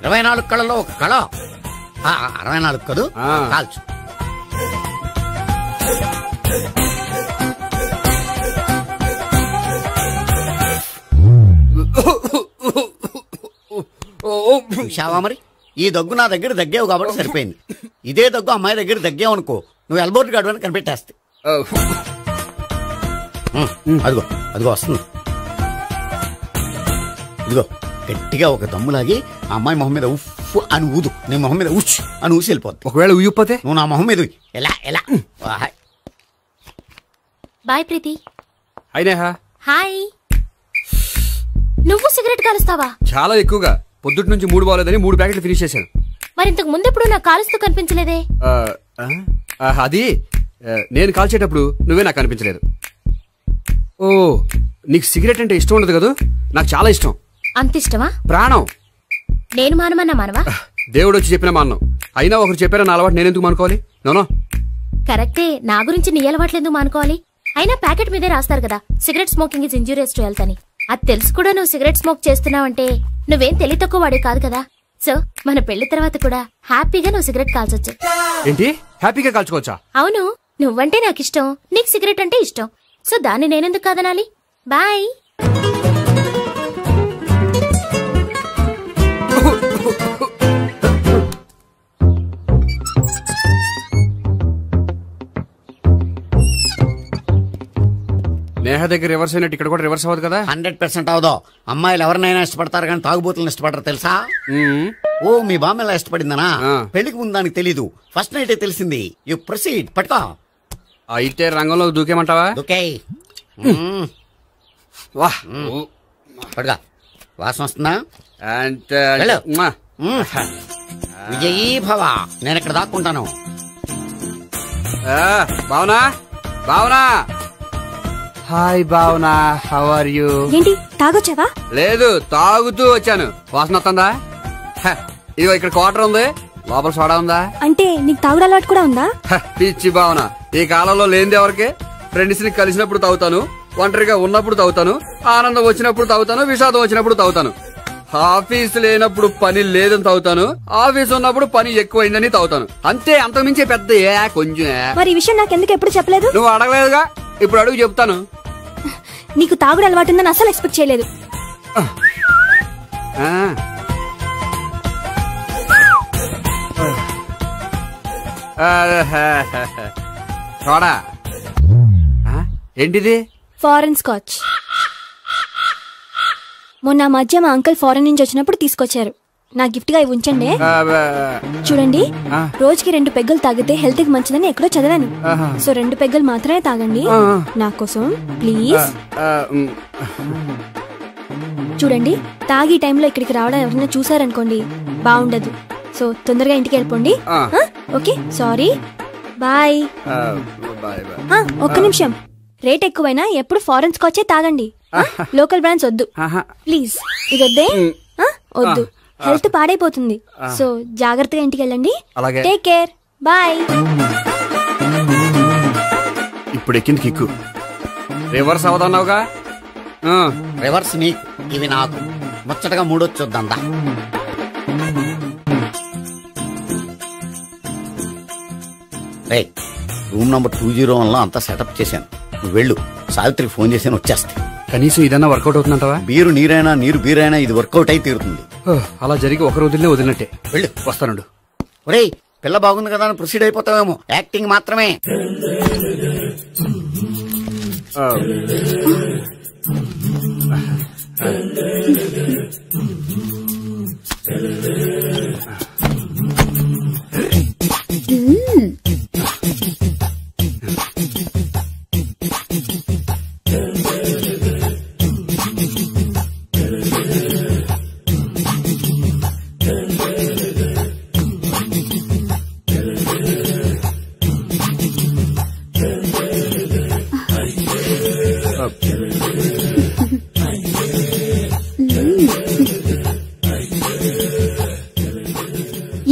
24 కళలో ఒక కళ. 64 కదూ, కాల్చు. చూశావా మరి, ఈ దగ్గు నా దగ్గర దగ్గేవు కాబట్టి సరిపోయింది. ఇదే దగ్గు అమ్మాయి దగ్గర దగ్గేవు అనుకో, నువ్వు ఎల్బోర్డ్ గార్డు అని కనిపెట్టేస్తే. అదిగో వస్తుంది. ఇదిగో గట్టిగా ఒక దమ్ములాగి ఆ అమ్మాయి మొహం మీద ఉఫ్ అని ఊదు, నీ మొహం మీద ఉచ్ అని ఊసి వెళ్ళిపోద్ది. ఒకవేళ ఊయకపోతే నువ్వు నా మొహం మీద ఎలా. బాయ్ ప్రీతి. హాయ్. నువ్వు సిగరెట్ కాలుస్తావా? చాలా ఎక్కువగా. పొద్దుటి నుంచి 3 బాలేదని 3 ప్యాకెట్లు ఫినిష్ చేశాను. మరి ఇంతకు ముందెప్పుడు నాకు కాలుస్తూ కనిపించలేదే? అది నేను కాల్చేటప్పుడు నువ్వే నాకు కనిపించలేదు. ఓ, నీకు సిగరెట్ అంటే ఇష్టం ఉండదు కదా? నాకు చాలా ఇష్టం. అంత ఇష్టమా? ప్రాణం. నేను మానవా? దేవుడు వచ్చి చెప్పిన మానం. అయినా ఒకరు చెప్పారా నా అలవాటు నేనెందుకు మానుకోవాలి? నోనో. కరెక్టే, నా గురించి నీ అలవాట్లు ఎందుకు మానుకోవాలి? అయినా ప్యాకెట్ మీదే రాస్తారు కదా, cigarette smoking is injurious to health అని. అది తెలుసు కూడా నువ్వు సిగరెట్ స్మోక్ చేస్తున్నావంటే నువ్వేం తెలివి తక్కువ వాడే కాదు కదా. సో మన పెళ్లి తర్వాత కూడా హ్యాపీగా నువ్వు సిగరెట్ కాల్చొచ్చు. ఏంటి? హ్యాపీగా కాల్చుకోవచ్చా? అవును, నువ్వంటే నాకు ఇష్టం, నీకు సిగరెట్ అంటే ఇష్టం. సో దాన్ని నేనెందుకు కాదనాలి? బాయ్. నేహ దగ్గర రివర్స్ అయినట్టు ఇక్కడ కూడా రివర్స్ అవ్వదు కదా? 100% అవదో. అమ్మాయిలు ఎవరినైనా ఇష్టపడతారు కానీ తాగుబోతులను ఇష్టపడరు తెలుసా? ఓ, మీ బామ్మ ఎలా ఇష్టపడిందనా? పెళ్లికి ముందు దానికి తెలీదు, ఫస్ట్ నైటే తెలిసింది. You proceed. పట్టుకో. అయితే రంగంలో దూకేమంటావా? దూకేయ్. పట్టుగా. వాసన వస్తుందా? విజయీ భవ. నేను ఇక్కడ దాక్కుంటాను. Bhavana. Hi Bhavana, how are you? ఏంటి, తాగొచ్చావా? లేదు, తాగుతూ వచ్చాను. వాసన వస్తుందా? ఇదిగో ఇక్కడ క్వార్టర్ ఉంది, లోపల సోడా ఉందా? అంటే నీకు తాగుడు అలవాటు కూడా ఉందా? పిచ్చి భావన, ఈ కాలంలో లేనిది ఎవరికి? ఫ్రెండ్స్ ని కలిసినప్పుడు తాగుతాను, ఒంటరిగా ఉన్నప్పుడు తాగుతాను, ఆనందం వచ్చినప్పుడు తాగుతాను, విషాదం వచ్చినప్పుడు తాగుతాను. ఆఫీస్ లేనప్పుడు పని లేదని తాగుతాను, ఆఫీస్ ఉన్నప్పుడు పని ఎక్కువైందని తాగుతాను. అంతే, అంతకుమించే పెద్ద కొంచెం. మరి ఈ విషయం నాకెందుకు ఎప్పుడు చెప్పలేదు? నువ్వు అడగలేదుగా, ఇప్పుడు అడుగు చెప్తాను. నీకు తాగుడు అలవాటు ఉందని అసలు ఎక్స్పెక్ట్ చేయలేదు. చూడా ఏంటిది? Foreign scotch. మొన్న మధ్య మా అంకుల్ ఫారెన్ నుంచి వచ్చినప్పుడు తీసుకొచ్చారు. నా గిఫ్ట్ గా ఇవి ఉంచండి. చూడండి, రోజుకి 2 పెగ్గులు తాగితే హెల్త్ కి మంచిదని ఎక్కడో చదివాను. సో 2 పెగ్గులు మాత్రమే తాగండి నా కోసం ప్లీజ్. చూడండి, తాగి టైంలో ఇక్కడికి రావడం ఎవరైనా చూసారనుకోండి బాగుండదు. సో తొందరగా ఇంటికి వెళ్ళిపోండి. Okay, sorry, bye. ఒక్క నిమిషం, రేట్ ఎక్కువైనా ఎప్పుడు ఫారెన్ స్కాచే తాగండి. లోకల్ బ్రాండ్స్ వద్దు ప్లీజ్. ఇది వద్దే, వద్దు, హెల్త్ పాడైపోతుంది. సో జాగ్రత్తగా ఇంటికి వెళ్ళండి. Take care, bye. ఇప్పుడు ఎక్కింది కిక్కు. రివర్స్ అవదన్నావుగా? రివర్స్ నీకు, ఇవి నాకు. ముచ్చటగా మూడొచ్చొద్దా? రూమ్ నంబర్ 201 లో అంతా సెటప్ చేశాను. నువ్వు వెళ్ళు, సావిత్రికి ఫోన్ చేశాను, వచ్చేస్తే. కనీసం ఇదన్నా వర్కౌట్ అవుతుందంటావా? బీరు నీరైనా నీరు బీరైనా ఇది వర్కౌట్ అయి తీరుతుంది. అలా జరిగి ఒక రోజులే వదిలినట్టే. వెళ్ళు, వస్తానుండు. ఒరేయ్, పిల్ల బాగుంది కదా అని ప్రొసీడ్ అయిపోతావేమో. యాక్టింగ్ మాత్రమే.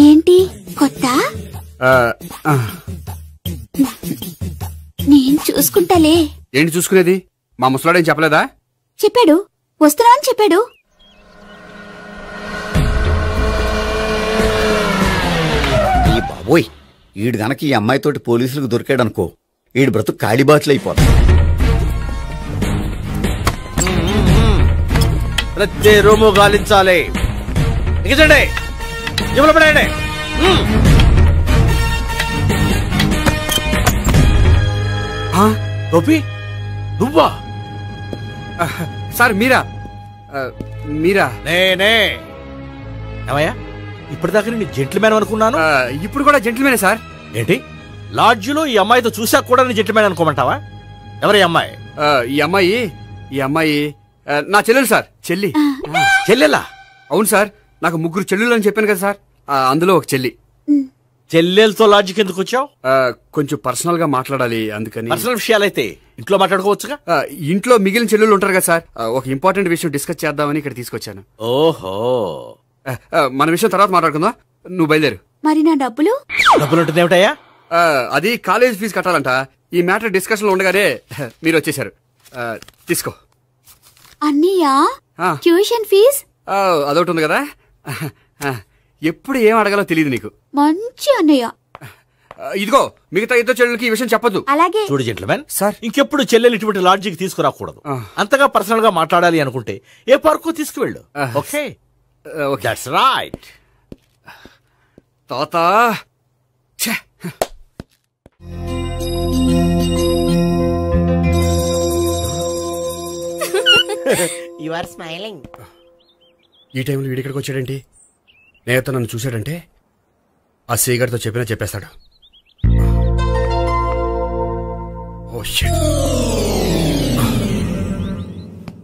ఏంటి కొత్త? నేను చూసుకుంటాలే. ఏంటి చూసుకునేది? మా ముసలాడేం చెప్పలేదా? చెప్పాడు, వస్తున్నా అని చెప్పాడు. ఈ బాబోయ్, ఈడు గనక ఈ అమ్మాయితోటి పోలీసులకు దొరికాడనుకో, ఈడు బ్రతుకు కాళీబాతులు అయిపోతాడు. ప్రతి రూము గాలించాలి. దిగండి, జబ్బులు పడండి. గోపి, నువ్వా? సార్ మీరా? మీరా? నేనే. ఏమయ్యా, ఇప్పటిదాకా నేను జెంట్లమ్యాన్ అనుకున్నాను. ఇప్పుడు కూడా జెంట్లమ్యానే సార్. ఏంటి, లాడ్జిలో ఈ అమ్మాయితో చూసాక కూడా నేను జెంట్లమ్యాన్ అనుకోమంటావా? ఎవరి అమ్మాయి? ఈ అమ్మాయి నా చెల్లెలు సార్. చెల్లెలా? అవును సార్, నాకు 3 చెల్లెలు అని చెప్పాను కదా సార్, అందులో ఒక చెల్లి. చెల్లెలతో లాడ్జికి ఎందుకు వచ్చావు? కొంచెం పర్సనల్ గా మాట్లాడాలి, అందుకని. పర్సనల్ విషయాలైతే ఇంట్లో మాట్లాడుకోవచ్చుగా. ఇంట్లో మిగిలిన చెల్లెలు ఉంటారు కదా సార్, ఒక ఇంపార్టెంట్ విషయం డిస్కస్ చేద్దామని ఇక్కడ తీసుకొచ్చాను. ఓహో, మన విషయం తర్వాత మాట్లాడుకుందాం. నువ్వు బయలుదేరు. మరి నా డబ్బులు? డబ్బులు ఉంటుంది ఏమిటయ్యా? అది కాలేజ్ ఫీజు కట్టాలంట. ఈ మ్యాటర్ డిస్కషన్ లో ఉండగానే మీరు వచ్చేసారు. తీసుకో. అన్నయ్యా, ట్యూషన్ ఫీజ్? అదొకటి ఉంది కదా. ఎప్పుడు ఏం అడగాలో తెలియదు నీకు. మంచి అన్నయ్య. ఇదిగో, మిగతా ఇద్దరు చెల్లెలకి ఈ విషయం చెప్పదు. అలాగే. చూడు జెంట్లమెన్ సార్, ఇంకెప్పుడు చెల్లెలు ఇటువంటి లాడ్జికి తీసుకురాకూడదు. అంతగా పర్సనల్ గా మాట్లాడాలి అనుకుంటే ఏ పార్కు తీసుకువెళ్ళు. Okay, that's right. తాత యు ఆర్ స్మైలింగ్. ఈ టైంలో వీడిక్కడికి వచ్చాడేంటి? నేత నన్ను చూశాడంటే ఆ సీగర్తో చెప్పినా చెప్పేస్తాడు. Oh shit.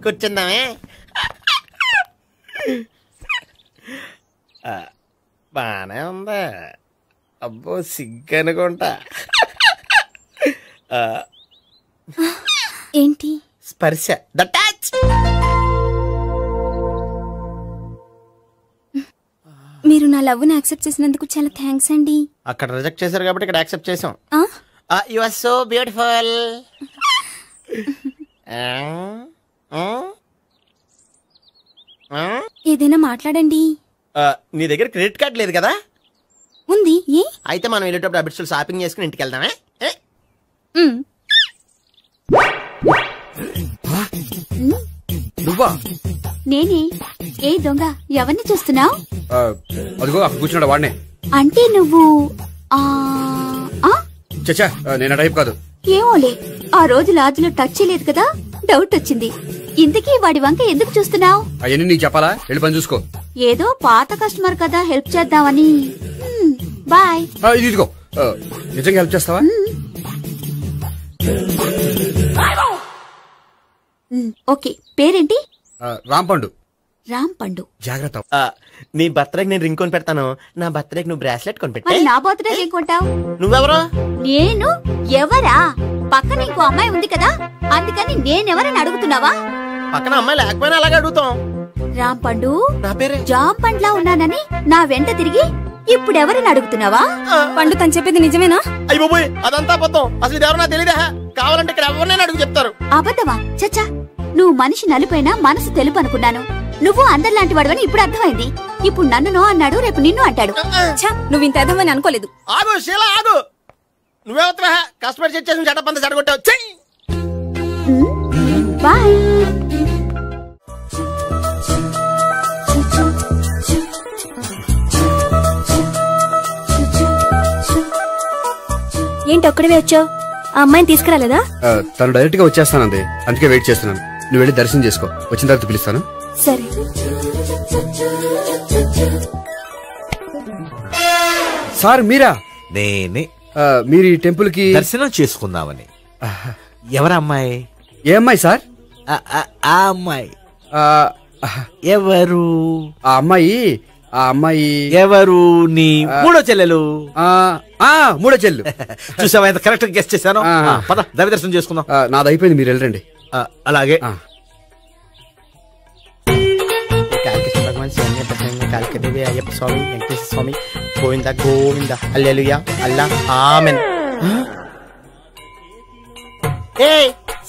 కూర్చుందామే. బానే ఉందా? అబ్బో, సిగ్గనుకుంటా. ఏంటి? స్పర్శ, ద టచ్. మీరు నా లవ్ ని యాక్సెప్ట్ చేసినందుకు చాలా థ్యాంక్స్ అండి. అక్కడ రిజెక్ట్ చేశారు కాబట్టి ఇక్కడ యాక్సెప్ట్ చేసాం. You are so beautiful. ఏదైనా మాట్లాడండి. నీ దగ్గర క్రెడిట్ కార్డ్ లేదు కదా? ఉంది. ఏ? అయితే మనం వెళ్ళేటప్పుడు అబిట్స్ షాపింగ్ చేసుకుని ఇంటికి వెళ్దామే. నువ్వా? నేనే. ఏ దొంగ, ఎవరిని చూస్తున్నావు? అదిగో అక్కడ కూర్చున్నాడు వాడినే. అంటే నువ్వు చచ్చా నేను టైప్ కాదు. ఏమోలే, ఆ రోజు లాడ్జ్లో టచ్ చేయలేదు కదా, డౌట్ వచ్చింది. ఇంతకీ వాడి వంక ఎందుకు చూస్తున్నావు? అవన్నీ నీకు చెప్పాలా? వెళ్ళి పని చూసుకో. ఏదో పాత కస్టమర్ కదా, హెల్ప్ చేద్దామని. బాయ్. ఇది ఇదిగో, నిజంగా హెల్ప్ చేస్తావా? ఓకే, పేరేంటి? రాంపండు. రాంపండు. జాగ్రత్త. నీ బర్త్డేకి నేను రింగ్ కొని పెడతాను, నా బర్త్డేకి నువ్వు బ్రాస్లెట్ కొని పెట్టా. నా బర్త్డే ఏం కొంటావు? నువ్వెవరో? నేను ఎవరా? పక్కన ఇంకో అమ్మాయి ఉంది కదా, అందుకని నేనెవరని అడుగుతున్నావా? పక్కన అమ్మాయి లేకపోయినా అలాగే అడుగుతాం. రాంపండు, నా పేరే జామ్ పండ్లా ఉన్నానని నా వెంట తిరిగి ఇప్పుడెవరని అడుగుతున్నావా? పండు తను చెప్పేది నిజమేనా? అయ్యో పోయి, అదంతా అబద్ధం. అసలు ఇది ఎవరో నాకు తెలియదా? కావాలంటే ఇక్కడ ఎవరినైనా అడుగు చెప్తారు. అబద్ధమా? చచ్చా, నువ్వు మనిషి నలుపైనా మనసు తెలుపు అనుకున్నాను. నువ్వు అందరిలాంటి వాడవని ఇప్పుడు అర్థమైంది. ఇప్పుడు నన్ను నో అన్నాడు, రేపు నిన్ను అంటాడు. నువ్వు ఇంత ఎదవని అనుకోలేదు. ఆగు శీలా, ఆగు. నువ్వేవత్తవా? కస్టమర్ సెట్ చేసి చెడ్డ చెడగొట్టావు. బాయ్. ఏంటి ఒక్కడివే వచ్చావు? ఆ అమ్మాయిని తీసుకురాలేదా? తను డైరెక్ట్ గా వచ్చేస్తానంది, అందుకే వెయిట్ చేస్తున్నాను. నువ్వు వెళ్ళి దర్శనం చేసుకో, వచ్చిన తర్వాత పిలుస్తాను. సరే. సార్ మీరా? నేనే. మీరు ఈ టెంపుల్ కి దర్శనం చేసుకుందామని. ఎవరమ్మాయి? ఏ అమ్మాయి సార్? ఆ అమ్మాయి ఎవరు? ఆ అమ్మాయి ఎవరు? నీ మూడో చెల్లెలు. మూడో చెల్లు. చూసావా ఎంత కరెక్ట్ గెస్ట్ చేశాను. పద దైవ దర్శనం చేసుకుందాం. నాది అయిపోయింది, మీరు వెళ్ళండి. అలాగే. కాళికాదేవి, అయ్యప్ప స్వామి, వెంకటేశ్వర స్వామి, గోవింద గోవింద, హల్లెలూయా, అల్లా, ఆమెన్. ఏ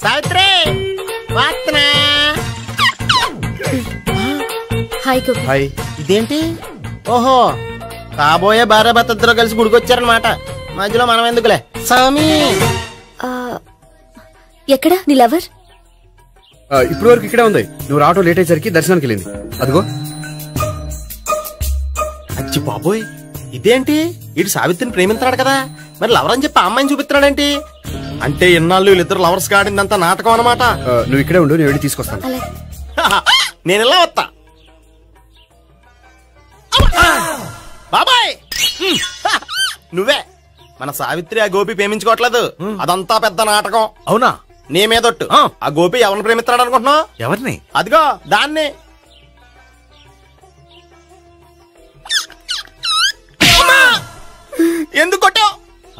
సావిత్రి, వాత్నా. హాయ్ గోపి. హాయ్. ఇదేంటి? ఓహో, కాబోయే భార్య భర్త ఇద్దరు కలిసి గుడికొచ్చారనమాట. మధ్యలో మనం ఎందుకులే స్వామి. ఎక్కడ నీ లవర్? ఇప్పుడు వరకు ఇక్కడే ఉంది. నువ్వు రావటం లేట్ అయ్యేసరికి దర్శనానికి వెళ్ళింది. అదిగో. అచ్చి బాబోయ్, ఇదేంటి? ఇటు సావిత్రిని ప్రేమిస్తున్నాడు కదా, మరి లవర్ అని చెప్పి అమ్మాయిని చూపిస్తున్నాడేంటి? అంటే ఇన్నాళ్ళు వీళ్ళిద్దరు లవర్స్ కాడిందంతా నాటకం అనమాట. నువ్వు ఇక్కడే ఉండు, నేను వెళ్ళి తీసుకొస్తాను. నేను ఇలా వస్తా. బాబాయ్, నువ్వే మన సావిత్రి ఆ గోపి ప్రేమించుకోవట్లేదు, అదంతా పెద్ద నాటకం. అవునా? నీ మీదొట్టు. ఆ గోపి ఎవరిని ప్రేమిస్తున్నాడు అనుకుంటున్నావు? ఎవరిని? అదిగో దాన్ని. ఎందుకు కొట్టావు?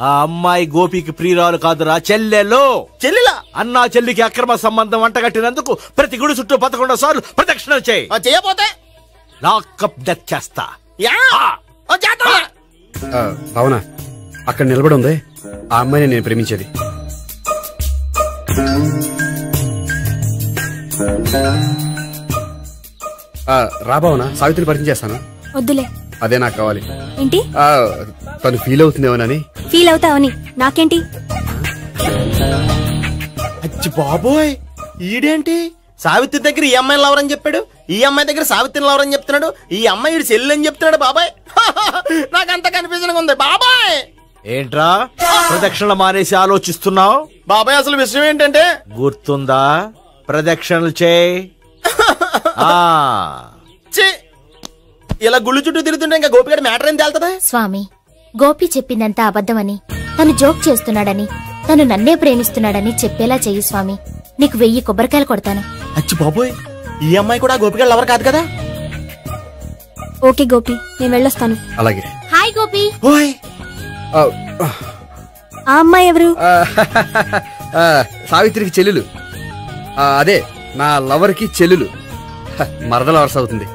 ఆ అమ్మాయి గోపికి ప్రియురాలు కాదురా, చెల్లెలో. చెల్లెలా? అన్నా చెల్లికి అక్రమ సంబంధం వంటగట్టినందుకు ప్రతి గుడి చుట్టూ 11 సార్లు ప్రదక్షిణలు చేయి. చేయపోతే లాకప్ డెత్ చేస్తా. అవునా? అక్కడ నిలబడి ఉంది ఆ అమ్మాయిని నేను ప్రేమించేది. రాబావునా? సావిత్రిని పరిచయం చేస్తాను. వద్దులే. అదే నాకు కావాలి. ఏంటి? తను ఫీల్ అవుతుందేమోనని. ఫీల్ అవుతావని నాకేంటి? అచ్చి బాబోయ్, ఈడేంటి సావిత్రి దగ్గర ఈ అమ్మాయిని లవర్ అని చెప్పాడు, ఈ అమ్మాయి దగ్గర సావిత్రిని లవర్ అని చెప్తున్నాడు, ఈ అమ్మాయి ఇడు చెల్లి అని చెప్తున్నాడు. బాబాయ్ నాకంత కన్ఫ్యూజన్ ఉంది. బాబాయ్ ఏంట్రా ప్రదక్షిణలు మానేసి ఆలోచిస్తున్నావు? బాబాయ్ అసలు విషయం ఏంటంటే, గుర్తుందా? ప్రదక్షిణలు చేయి. ఇలా గుళ్ళు చుట్టూ తిరుగుతుంటే ఇంకా గోపిగడ మ్యాటర్ ఏం తేలుతుందా? స్వామి, గోపి చెప్పిందంతా అబద్ధమని, తను జోక్ చేస్తున్నాడని, తను నన్నే ప్రేమిస్తున్నాడని చెప్పేలా చెయ్యి స్వామి. నీకు 1000 కొబ్బరికాయలు కొడతాను. అచ్చి బాబోయ్, ఈ అమ్మాయి కూడా గోపిగడ లవర్ కాదు కదా? ఓకే గోపి, నేను వెళ్ళొస్తాను. అలాగే. హాయ్ గోపి. ఆ అమ్మాయి ఎవరు? సావిత్రికి చెల్లెలు. అదే నా లవర్ కి చెల్లెలు. మరద లవర్స్ అవుతుంది.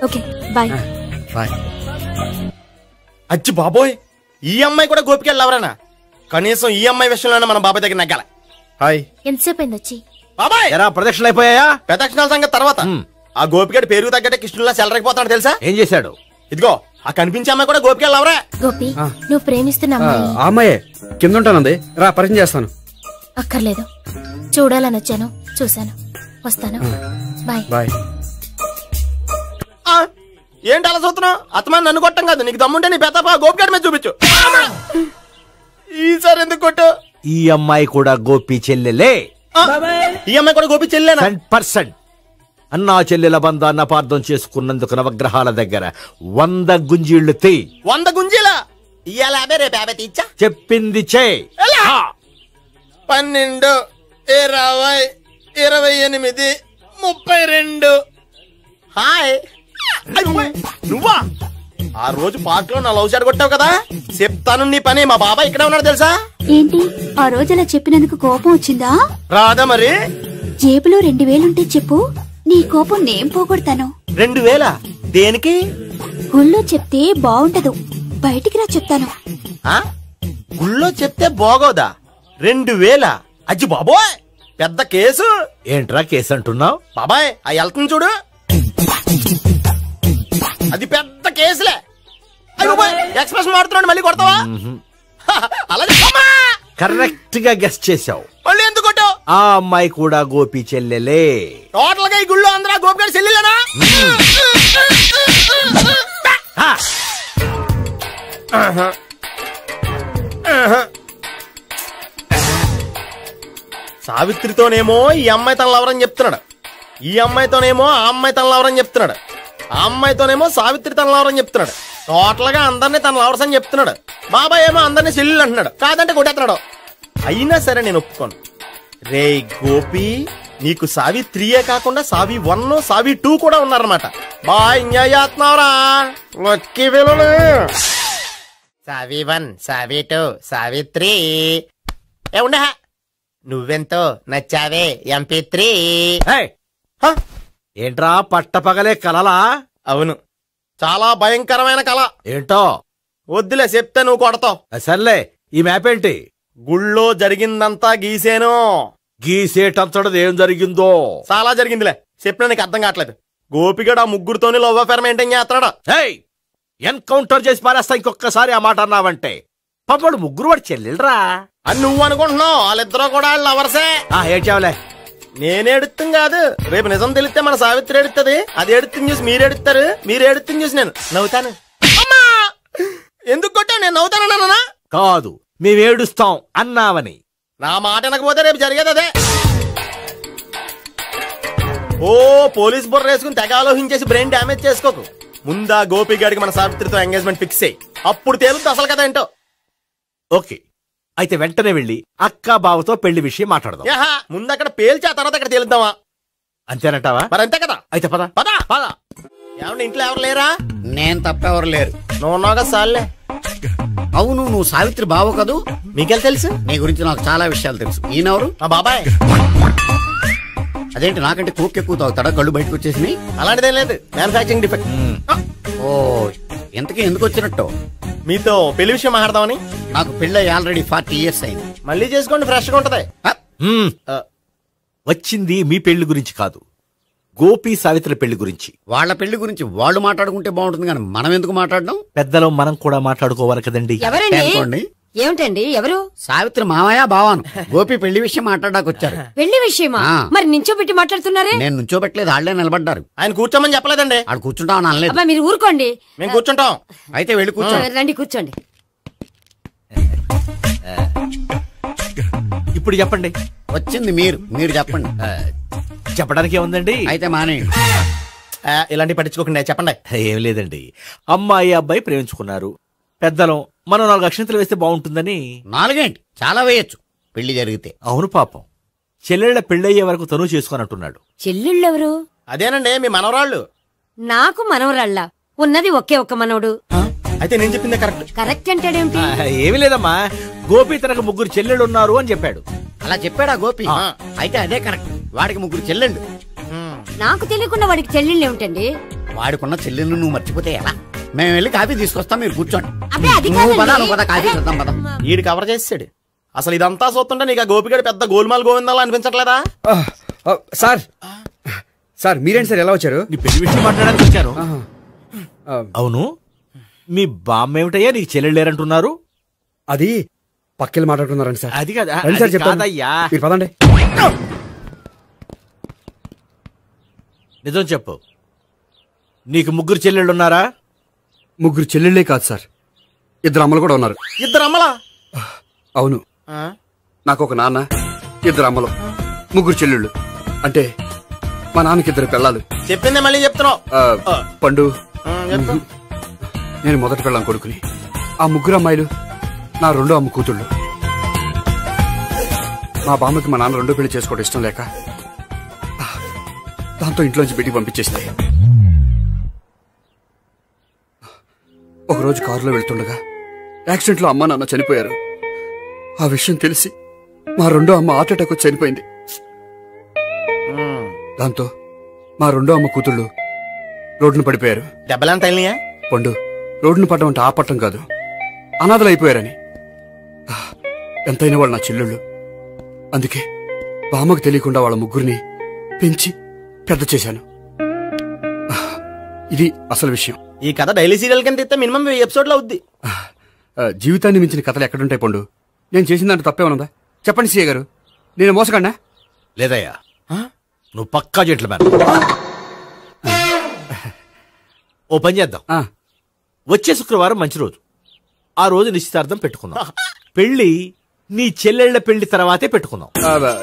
Okay bye. బాయ్. అచ్చి బాబోయ్, ఈ అమ్మాయి కూడా గోపిగడ లవరేనా? కనీసం ఈ అమ్మాయి విషయంలోనే మన బాబాయ్ దగ్గర నగ్గాల. హాయ్. ఎంతసేపు అయింది వచ్చి? బాబాయ్ ప్రదక్షిణలు అయిపోయాయా? ప్రదక్షిణాల సంగతి తర్వాత. ఆ గోపిగడ పేరు తగ్గట్టే కృష్ణులా చెలరైపోతాడు తెలుసా? ఏం చేశాడు? ఇదిగో ఆ కనిపించే అమ్మాయి కూడా గోపిగడ లవరే. గోపి, నువ్వు ప్రేమిస్తున్న అమ్మాయి అమ్మాయే కింద ఉంటానంది. రా పరిచయం చేస్తాను. అక్కర్లేదు, చూడాలని వచ్చాను, చూశాను, వస్తాను. బాయ్. బాయ్. ఏంటి అలా చూస్తున్నావు? అత్తమాని నన్ను కొట్టం కాదు, నీకు దమ్ముంటే నీ పెద్ద గోపిగాడి మీద చూపించు. ఈసారి ఎందుకు కొట్టు? ఈ అమ్మాయి కూడా గోపి చెల్లెలే. ఈ అమ్మాయి కూడా గోపి చెల్లెనా? 100%. అన్నా చెల్లెల బంధాన్ని అపార్థం చేసుకున్నందుకు నవగ్రహాల దగ్గర 100 గుంజీళ్లు తీ. 100 గుంజీలా? ఇయ్యాల 50 రేపు 50 తీచ్చా. చెప్పింది చే. 12, 20, 28, 32. హాయ్. నువ్వా? ఆ రోజు పార్క్ లో నా లవ్ షాట్ కొట్టావు కదా, చెప్తాను నీ పని. మా బాబాయ్ ఇక్కడే ఉన్నాడు తెలుసా? ఏంటి ఆ రోజు అలా చెప్పినందుకు కోపం వచ్చిందా? రాదా మరి? జేబులో 2000 ఉంటే చెప్పు, నీ కోపం నేను పోగొడతాను. 2000? దేనికి? గుళ్ళో చెప్తే బాగుంటదు, బయటికి రా చెప్తాను. గుళ్ళో చెప్తే బాగోదా? 2000? అజ్జి బాబోయ్, పెద్ద కేసు. ఏంట్రా కేసు అంటున్నావు? బాబాయ్ ఆ వెళ్తుంది చూడు, అది పెద్ద కేసులే. ఎక్స్ప్రెషన్ మాడుతున్నాడు, మళ్ళీ కొడతావా? అలా కరెక్ట్ గా గెస్ట్ చేశావు. మళ్ళీ ఎందుకు కొట్టావు? ఆ అమ్మాయి కూడా గోపి చెల్లెలే. టోటల్ గా ఈ గుళ్ళో అందరూ గోపిగాడి చెల్లెలేనా? సావిత్రితోనేమో ఈ అమ్మాయి తన లవరని చెప్తున్నాడు, ఈ అమ్మాయితోనేమో ఆ అమ్మాయి తన లవరని చెప్తున్నాడు, ఆ అమ్మాయితోనేమో సావిత్రి తన లవరని చెప్తున్నాడు. టోటల్ గా అందరినీ తన లవర్స్ అని చెప్తున్నాడు. బాబాయ్ ఏమో అందరినీ చెల్లెలు అంటున్నాడు, కాదంటే కొట్టేస్తున్నాడు. అయినా సరే నేను ఒప్పుకోను. రే గోపి, నీకు సావి3 కాకుండా సావి 1, సావి 2 కూడా ఉన్నారన్నమాట. బాగా ఎంజాయ్ చేస్తున్నావురా. లక్కీ పిల్లలు. సావి 1, సావి 2, సావి 3. ఏ ఉండే, నువ్వెంతో నచ్చావే MP3. ఏంట్రా పట్టపగలే కలలా? అవును, చాలా భయంకరమైన కళ. ఏంటో? వద్దులే, చెప్తే నువ్వు కొడతావు. సర్లే, ఈ మ్యాప్ ఏంటి? గుళ్ళో జరిగిందంతా గీసేను. గీసేటంతటది ఏం జరిగిందో? చాలా జరిగిందిలే, చెప్పినా నీకు అర్థం కావట్లేదు. గోపిగడు ఆ ముగ్గురుతోని లవ్ అఫేర్ మెయింటైన్ చేస్తున్నాడు. ఎన్కౌంటర్ చేసి పారేస్తా ఇంకొకసారి ఆ మాట అన్నావంటే. పాపడు ముగ్గురు వాడు చెల్లెలరా అని నువ్వు అనుకుంటున్నావు, వాళ్ళిద్దరూ కూడా లవర్సే. ఏడ్చావులే. నేనేడుతుంది కాదు, రేపు నిజం తెలిస్తే మన సావిత్రి ఎడుతుంది. అది ఎడుతుంది చూసి మీరు ఎడుతారు, మీరు ఎడుతుంది చూసి నేను నవ్వుతాను. ఎందుకు కొట్టా? నేను నవ్వుతానన్నా? కాదు, మేమేడుస్తాం అన్నావని. నా మాట వినకపోతే రేపు జరిగేది అదే. ఓ పోలీస్ బుర్ర వేసుకుని తెగ ఆలోచించేసి బ్రెయిన్ డ్యామేజ్ చేసుకోకు. ముందా గోపిగాడికి మన సావిత్రితో ఎంగేజ్మెంట్ ఫిక్స్ అయ్యి అప్పుడు తేలుతుంది అసలు కదా ఏంటో. ఓకే, అయితే వెంటనే వెళ్ళి అక్క బావతో పెళ్లి విషయం మాట్లాడదాం. ముందు అక్కడ పేల్చి ఆ తర్వాత అక్కడ తేలుద్దామా? అంతేనంటావా? మరి అంతే కదా. అయితే పద పద పద. ఏమన్నా ఇంట్లో ఎవరు లేరా? నేను తప్పెవరు లేరు. నువ్వు ఉన్నావుగా సార్లే. అవును, నువ్వు సావిత్రి బావ కదూ? మీకెళ్ళి తెలుసు? నీ గురించి నాకు చాలా విషయాలు తెలుసు. ఈయనెవరు? మా బాబాయ్. అదేంటి నాకంటే కోక్ ఎక్కువ తాగుతాడా? కళ్ళు బయటకు వచ్చేసినాయి. అలాంటిదేం లేదు, మ్యానుఫాక్చరింగ్ డిఫెక్ట్. ఓ, ఎంతకీ ఎందుకు వచ్చినట్టు? మీతో పెళ్లి విషయం మాట్లాడదామని. నాకు పెళ్ళి ఆల్రెడీ 40 years అయింది. మళ్ళీ చేసుకోండి, ఫ్రెష్ గా ఉంటది. వచ్చింది మీ పెళ్లి గురించి కాదు, గోపి సావిత్రి పెళ్లి గురించి. వాళ్ళ పెళ్లి గురించి వాళ్ళు మాట్లాడుకుంటే బాగుంటుంది, కానీ మనం ఎందుకు మాట్లాడడం? పెద్దలో మనం కూడా మాట్లాడుకోవాలి కదండి. ఎవరండి? ఏమిటండి? ఎవరు? సావిత్రి మామయ్య బావాను. గోపి పెళ్లి విషయం మాట్లాడడానికి వచ్చారు. పెళ్లి విషయమా? మరి నించోబెట్టి మాట్లాడుతున్నారే? నేను నుంచోబెట్టలేదు, వాళ్ళే నిలబడ్డారు. ఆయన కూర్చోమని చెప్పలేదండి. ఆడు కూర్చుంటామని అనలేదు. అబ్బా మీరు ఊరుకోండి. మేము కూర్చుంటాం. అయితే వెళ్ళి కూర్చోండి. రండి కూర్చోండి. ఇప్పుడు చెప్పండి. వచ్చింది మీరు చెప్పండి. చెప్పడానికి ఏముందండి? అయితే మానేయండి. ఇలాంటి పట్టించుకోకుండా చెప్పండి. ఏం లేదండి, అమ్మాయి అబ్బాయి ప్రేమించుకున్నారు. పెద్దలం మనం 4 అక్షంతలు వేస్తే బాగుంటుందని. 4 చాలా వేయచ్చు పెళ్లి జరిగితే. అవును పాపం, చెల్లెళ్ళ పెళ్ళయ్యే వరకు తను చేసుకోనంటున్నాడు. చెల్లెళ్ళెవరు? అదేనండి మీ మనవరాళ్ళు. నాకు మనవరాళ్ళ ఉన్నది ఒకే ఒక్క మనవడు. అయితే నేను చెప్పిందే కరెక్ట్. కరెక్ట్ అంటాడేమిటి? ఏమి లేదమ్మా, గోపి తనకు 3 చెల్లెళ్ళు ఉన్నారు అని చెప్పాడు. అలా చెప్పాడా గోపి? అయితే అదే కరెక్ట్. వాడికి 3 చెల్లెళ్ళు. నాకు తెలియకుండా వాడికి చెల్లెళ్ళు ఏమిటండి? వాడికున్న చెల్లెళ్ళు నువ్వు మర్చిపోతే ఎలా? మేము వెళ్ళి కాఫీ తీసుకొస్తాం, మీరు కూర్చోండి. కాఫీ చేద్దాం పద. ఈడు కవర్ చేసాడు. అసలు ఇదంతా చూస్తుంటే నీకు ఆ గోపిగడు పెద్ద గోల్మాల్ గోవిందాలు అనిపించట్లేదా? సార్ మీరేంటి సార్ ఎలా వచ్చారు? నీ పెళ్లి విషయం మాట్లాడడానికి వచ్చాను. అవును, మీ బామ్మ ఏమిటయ్యా నీకు చెల్లెళ్ళు లేరంటున్నారు? అది పక్కెళ్ళి మాట్లాడుకున్నారండి సార్. అది కదా సార్ చెప్తాను, మీరు పదండి. నిజం చెప్పు. నీకు ముగ్గురు చెల్లెళ్ళున్నారా? ముగ్గురు చెల్లెళ్ళే కాదు సార్, ఇద్దరు అమ్మలు కూడా ఉన్నారు. ఇద్దరు అమ్మలా? అవును, నాకు ఒక నాన్న, ఇద్దరు అమ్మలు, ముగ్గురు చెల్లెళ్ళు. అంటే మా నాన్నకి ఇద్దరు పిల్లలు. చెప్పిందే మళ్ళీ చెప్తున్నావు. పండు, నేను మొదటి పిల్లం కొడుకుని. ఆ ముగ్గురు అమ్మాయిలు నా రెండో అమ్మ కూతుళ్ళు. మా బామ్మకి మా నాన్న రెండో పెళ్లి చేసుకోవడం ఇష్టం లేక దాంతో ఇంట్లోంచి బిడ్డికి పంపించేసింది. ఒకరోజు కారులో వెళ్తుండగా యాక్సిడెంట్లో అమ్మ నాన్న చనిపోయారు. ఆ విషయం తెలిసి మా రెండో అమ్మ హార్ట్ అటాక్ వచ్చి చనిపోయింది. దాంతో మా రెండో అమ్మ కూతుళ్ళు రోడ్డును పడిపోయారు. దెబ్బలంత అయినాయా? పండు, రోడ్డును పడ్డం అంటే ఆపట్టం కాదు, అనాథలు అయిపోయారని. ఎంతైనా వాళ్ళు నా చెల్లెళ్ళు. అందుకే బామ్మకు తెలియకుండా వాళ్ళ ముగ్గురిని పెంచి పెద్ద చేశాను. ఇది అసలు విషయం. ఈ కథ డైలీ సీరియల్ కింద ఇస్తే మినిమం 1000 ఎపిసోడ్లు అవుద్ది. జీవితాన్ని మించిన కథలు ఎక్కడుంటాయి పండు? నేను చేసిన దాంట్లో తప్పేమనుందా? చెప్పండి సీఏ గారు, నేను మోసగండా? లేదయ్యా, నువ్వు పక్కా చెట్లు మేన. ఓ పని చేద్దాం, వచ్చే శుక్రవారం మంచి రోజు, ఆ రోజు నిశ్చితార్థం పెట్టుకుందాం. పెళ్లి నీ చెల్లెళ్ల పెళ్లి తర్వాతే పెట్టుకుందాం.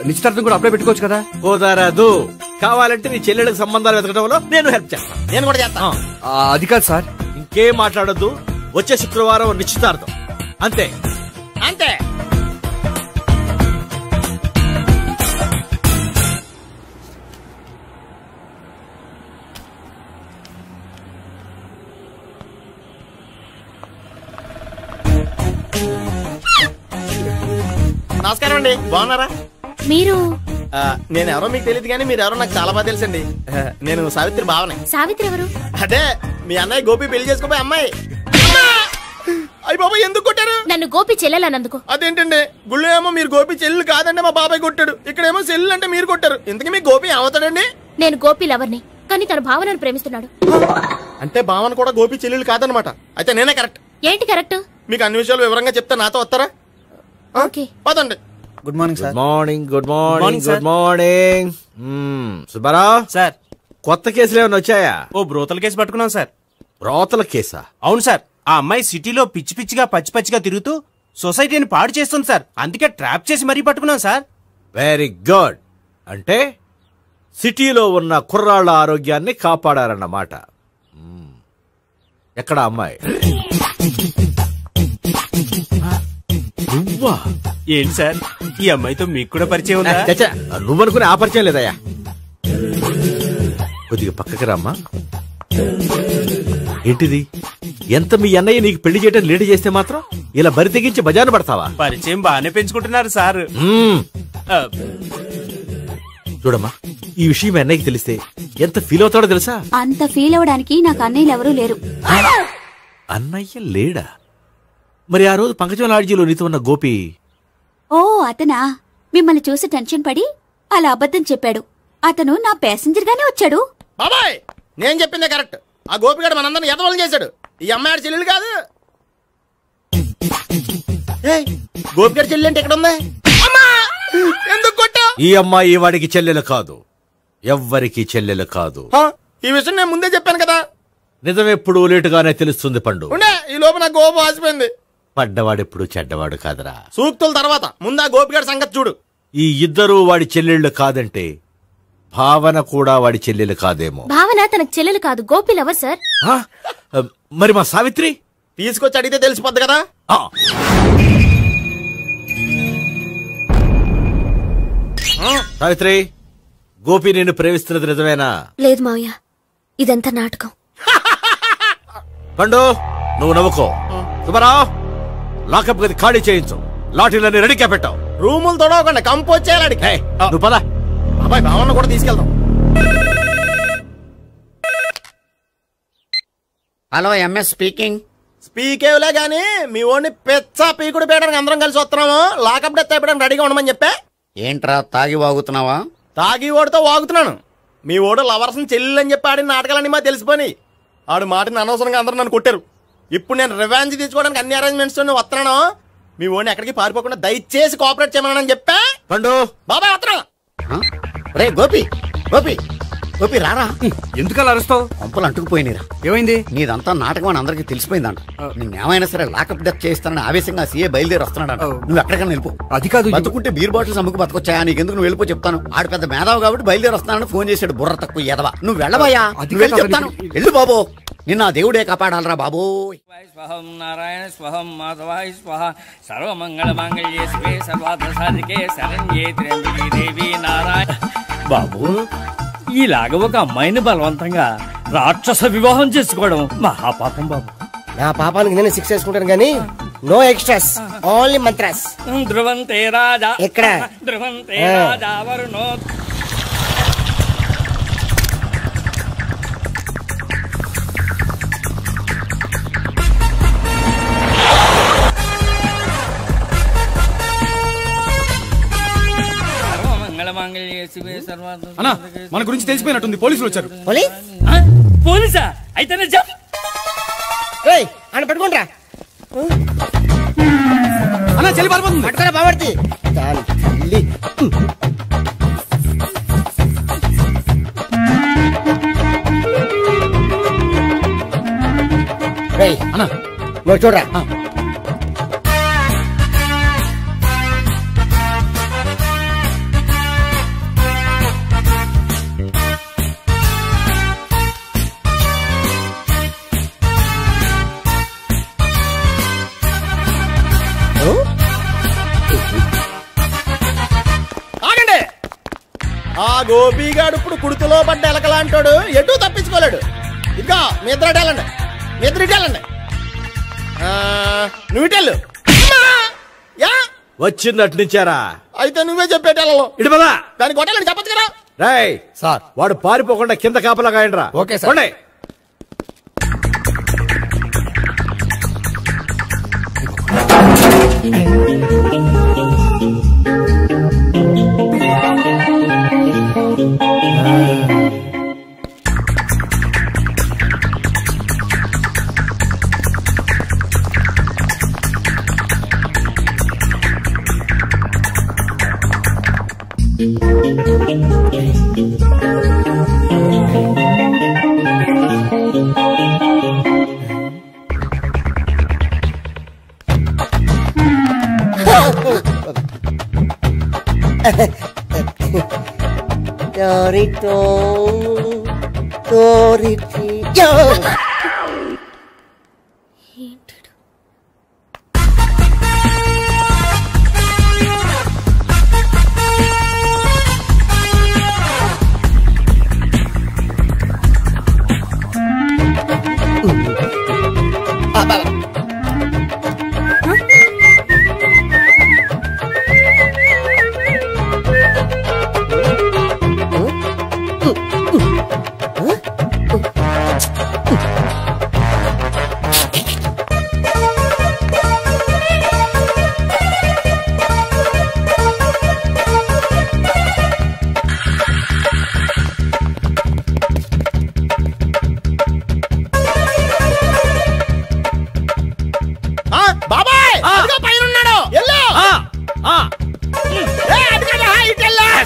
నిశ్చితార్థం కూడా అప్పుడే పెట్టుకోవచ్చు కదా? కుదరదు. కావాలంటే నీ చెల్లెళ్ళకి సంబంధాలు వెతకడంలో నేను హెల్ప్ చేస్తాను. నేను కూడా చేస్తాను. అది కాదు సార్. ఇంకేం మాట్లాడొద్దు, వచ్చే శుక్రవారం నిశ్చితార్థం, అంతే అంతే. నమస్కారం అండి, బాగున్నారా? మీరు నేను ఎవరో మీకు తెలియదు కానీ మీరు ఎవరో నాకు చాలా బాగా తెలుసండి. నేను సావిత్రి భావన. సావిత్రి ఎవరు? అదే మీ అన్నయ్య గోపి పెళ్లి చేసుకోపోయి అమ్మాయి. అయ్యి బాబాయ్, ఎందుకు కొట్టారు నన్ను? గోపి చెల్లెలన్నందుకు. అదేంటండి, గుళ్ళు ఏమో మీరు గోపి చెల్లు కాదండి మా బాబాయ్ కొట్టాడు, ఇక్కడేమో చెల్లు అంటే మీరు కొట్టారు. ఇంతకీ మీ గోపి ఏమవుతాడండి? నేను గోపి లవర్ని, కానీ తన భావనను ప్రేమిస్తున్నాడు. అంటే భావన కూడా గోపి చెల్లెలు కాదనమాట. అయితే నేనే కరెక్ట్. ఏంటి కరెక్ట్? మీకు అన్ని విషయాలు వివరంగా చెప్తే నాతో వస్తారా? ఓకే, పదండి. Good morning sir. Morning. Good morning. Good morning. Subbarao sir, కొత్త కేసులు ఏమైనా వచ్చాయా? ఓ బ్రోతల కేసు పట్టుకున్నాం సార్. బ్రోతల కేసా? అవును సార్. ఆ అమ్మాయి సిటీలో పిచ్చి పిచ్చిగా పచ్చి పచ్చిగా తిరుగుతూ సొసైటీని పాడు చేస్తుంది సార్. అందుకే ట్రాప్ చేసి మరీ పట్టుకున్నాం సార్. Very good. అంటే సిటీలో ఉన్న కుర్రాళ్ళ ఆరోగ్యాన్ని కాపాడారన్నమాట. ఎక్కడ అమ్మాయి? నువ్వా? ఏంటి సార్, ఈ అమ్మాయితో మీకు కూడా పరిచయం ఉందా? నువ్వనుకునే ఆ పరిచయం లేదయ్యా. కొద్దిగా పక్కకి రామ్మా. ఏంటిది? ఎంత మీ అన్నయ్య నీకు పెళ్లి చేయడం లేట్ చేస్తే మాత్రం ఇలా బరి తెగించి బజారు పడతావా? పరిచయం బాగానే పెంచుకుంటున్నారు సార్. చూడమ్మా, ఈ విషయం మీ అన్నయ్యకి తెలిస్తే ఎంత ఫీల్ అవుతాడో తెలుసా? అంత ఫీల్ అవడానికి నాకు అన్నయ్యలు ఎవరూ లేరు. అన్నయ్య లేడా? మరి ఆ రోజు పంకజం లాడ్జీలో నీతో ఉన్న గోపి? ఓ అతనా? మిమ్మల్ని చూసి టెన్షన్ పడి అలా అబద్ధం చెప్పాడు. అతను నా ప్యాసింజర్ గానే వచ్చాడు. బాబాయ్, నేను చెప్పిందే కరెక్ట్. ఆ గోపిగాడు మనందరిని ఎదవలం చేశాడు. ఈ అమ్మాయి చెల్లెలు కాదు. గోపిగాడి చెల్లెలు అంటే ఎక్కడ ఉంది? ఎందుకు కొట్టా? ఈ అమ్మాయి వాడికి చెల్లెలు కాదు, ఎవ్వరికి చెల్లెలు కాదు. ఈ విషయం నేను ముందే చెప్పాను కదా. నిజమెప్పుడు లేటుగానే తెలుస్తుంది పండు. ఈ లోపు నాకు గోపం ఆసిపోయింది. పడ్డవాడెప్పుడు చెడ్డవాడు కాదురా. సూక్తుల తర్వాత ముందు ఆ గోపిగాడి సంగతి చూడు. ఈ ఇద్దరూ వాడి చెల్లెళ్ళు కాదంటే భావన కూడా వాడి చెల్లెలు కాదేమో. భావన తనకు చెల్లెలు కాదు, గోపి లవర్ సార్. మరి మా సావిత్రి? తీసుకొచ్చి అడిగితే తెలిసిపోద్ది కదా. సావిత్రి, గోపి నిన్ను ప్రేమిస్తున్నది నిజమేనా? లేదు మావయ్య, ఇదంతా నాటకం. పండు, నువ్వు నవ్వుకో. సుబ్బారావు, లాకప్ గది ఖాళీ చేయించు. లాఠీలన్నీ రెడీగా పెట్టావు. రూములు తొడవకుండా కంపోజ్ చేయాలి. నువ్వు పద. అబ్బాయి, భావన కూడా తీసుకెళ్దాం. Hello, MS speaking. స్పీకేవ్లే గానీ మీ ఓడిని పెచ్చ పీకుడు పేయడానికి అందరం కలిసి వస్తున్నాము. లాకప్ డెత్ అయిపోయడానికి రెడీగా ఉండమని చెప్పే. ఏంట్రా తాగి వాగుతున్నావా? తాగి ఓడితో వాగుతున్నాను. మీ ఓడు లవర్స్ చెల్లెలు అని చెప్పి ఆడిన నాటకాలన్నీ మా తెలిసిపోయి ఆడు మాటని అనవసరంగా అందరూ నన్ను కొట్టారు. ఇప్పుడు నేను రివెంజ్ తీసుకోవడానికి అన్ని అరేంజ్మెంట్స్ వస్తున్నాను. మీ ఓడిని ఎక్కడికి పారిపోకుండా దయచేసి కోఆపరేట్ చేయమని చెప్పా. పండు, బాబాయ్ వస్తున్నా. రే గోపి, గోపి గోపి రారా. ఎందుకలా అరుస్తావు? పంపలు అంటుకుపోయినరా. ఏమైంది? నీదంతా నాటకం అని అందరికి తెలిసిపోయిందంట. నిన్నేమైనా సరే లాకప్ డెత్ చేస్తానని ఆవేశంగా సీఏ బయలుదేరి వస్తున్నాడు. నువ్వు ఎక్కడికైనా వెళ్ళిపో. అది కాదు, బతుకుంటే బీర్ బాటిల్స్ అమ్ముకు బతకొచ్చాయా? నీకెందుకు? నువ్వు వెళ్ళిపో చెప్తాను. ఆడు పెద్ద మేధావు కాబట్టి బయలుదేరి వస్తున్నానని ఫోన్ చేశాడు. బుర్ర తక్కువ ఎదవా. నువ్వు వెళ్ళబోయా? వెళ్ళి చెప్తాను. వెళ్ళు బాబో. నిన్న దేవుడే కాపాడాలరా బాబో. స్వహం నారాయణ స్వహం మాధవాయ స్వహ సర్వమంగళ మాంగళ్యే శివే సర్వార్థ సాధికే శరణ్యే త్ర్యంబకే దేవి నారాయణ. బాబు, ఇలాగ ఒక అమ్మాయిని బలవంతంగా రాక్షస వివాహం చేసుకోవడం మహాపాపం బాబు. నా పాపానికి నేను శిక్ష చేసుకుంటాను గానీ నో ఎక్స్ట్రాస్, ఓన్లీ మంత్రాస్. ధ్రువంతే రాజా ఎక్కడ? ధ్రువంతే రాజా వరుణో. అన్నా, మన గురించి తెలిసిపోయినట్టుంది. పోలీసులు వచ్చారు. పోలీసా? అయితేనే అని పట్టుకుంటా. అన్నా, చెల్లి పారిపోతుంది. పట్టుకురా బాబర్తి. అన్నా నువ్వు చూడరా. ఆ గోపిగాడు ఇప్పుడు కుడుతులో పడ్డ ఎలకలాంటాడు. ఎటు తప్పించుకోలేడు. ఇదిగా మీ ఇద్దరు వెళ్ళండి. మీ ఇద్దరు ఇటు వెళ్ళండి. నువ్వు ఇటెళ్ళు. వచ్చిందటు నుంచారా? అయితే నువ్వే చెప్పేటెళ్ళలో ఇటు పదా. దాన్ని కొట్టాలని చెప్పచ్చు కదా. రాయ్ సార్, వాడు పారిపోకుండా కింద కాపలా కాయండి రా. Okay sir.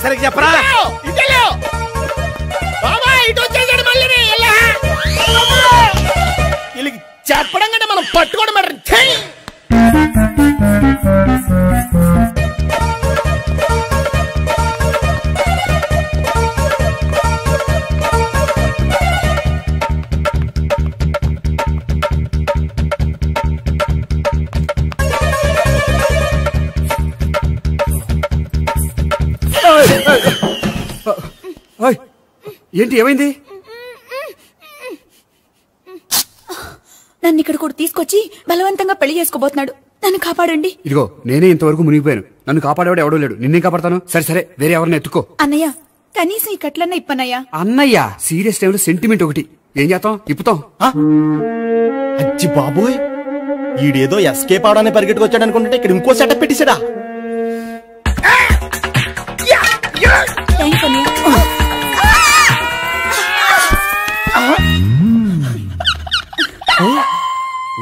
సరిగ్గా చెప్పరా? చెప్పడం కంటే మనం పట్టుకోవడం మాట. ఏంటి? ఏమైంది? నన్ను ఇక్కడ కూడా తీసుకొచ్చి బలవంతంగా పెళ్లి చేసుకోబోతున్నాడు. నన్ను కాపాడండి. ఇదిగో నేనే ఇంతవరకు మునిగిపోయాను. నన్ను కాపాడేవాడు ఎవడో లేడు. నిన్నే కాపాడతాను. సరే సరే, వేరే ఎవరిని ఎత్తుకో. అన్నయ్య, కనీసం ఈ కట్లన్నా ఇప్పనయ్యా. అన్నయ్య, సీరియస్ టైంలో సెంటిమెంట్ ఒకటి. ఏం చేస్తాం? ఇప్పుతాం. అచ్చి బాబోయ్, ఈడేదో ఎస్కేప్ అవడానికి పరిగెట్టుకొచ్చాడు అనుకుంటే ఇక్కడ ఇంకో సెటప్ పెట్టేశాడా?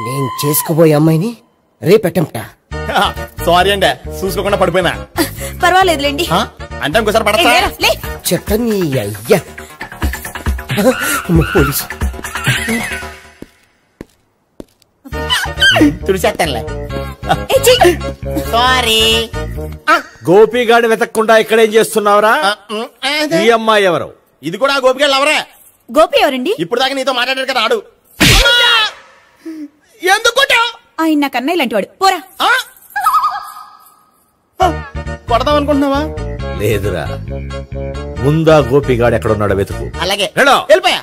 నేను చేసుకోబోయే అమ్మాయిని రేపెట్టంటా. సారీ అండి, చూసుకోకుండా పడిపోయినా. పర్వాలేదులేండి. అంటే ఇంకోసారి పడతా. చెట్ట నీ అయ్యా. పోలీసు తుడిచేస్తానులే. సారీ. గోపిగాడిని వెతకకుండా ఇక్కడేం చేస్తున్నావురా? ఈ అమ్మాయి ఎవరు? ఇది కూడా గోపిగాళ్ళు ఎవరే? గోపి ఎవరండి? ఇప్పుడు దాకా నీతో మాట్లాడారు కదా ఆడు. ఎందుకు ఆయన నాకు అన్నయ్య లాంటి వాడు. పోరా. కొడదాం అనుకుంటున్నావా? లేదురా, ముందా గోపిగాడు ఎక్కడున్నాడో వెతుకు. అలాగే వెళ్ళిపోయా.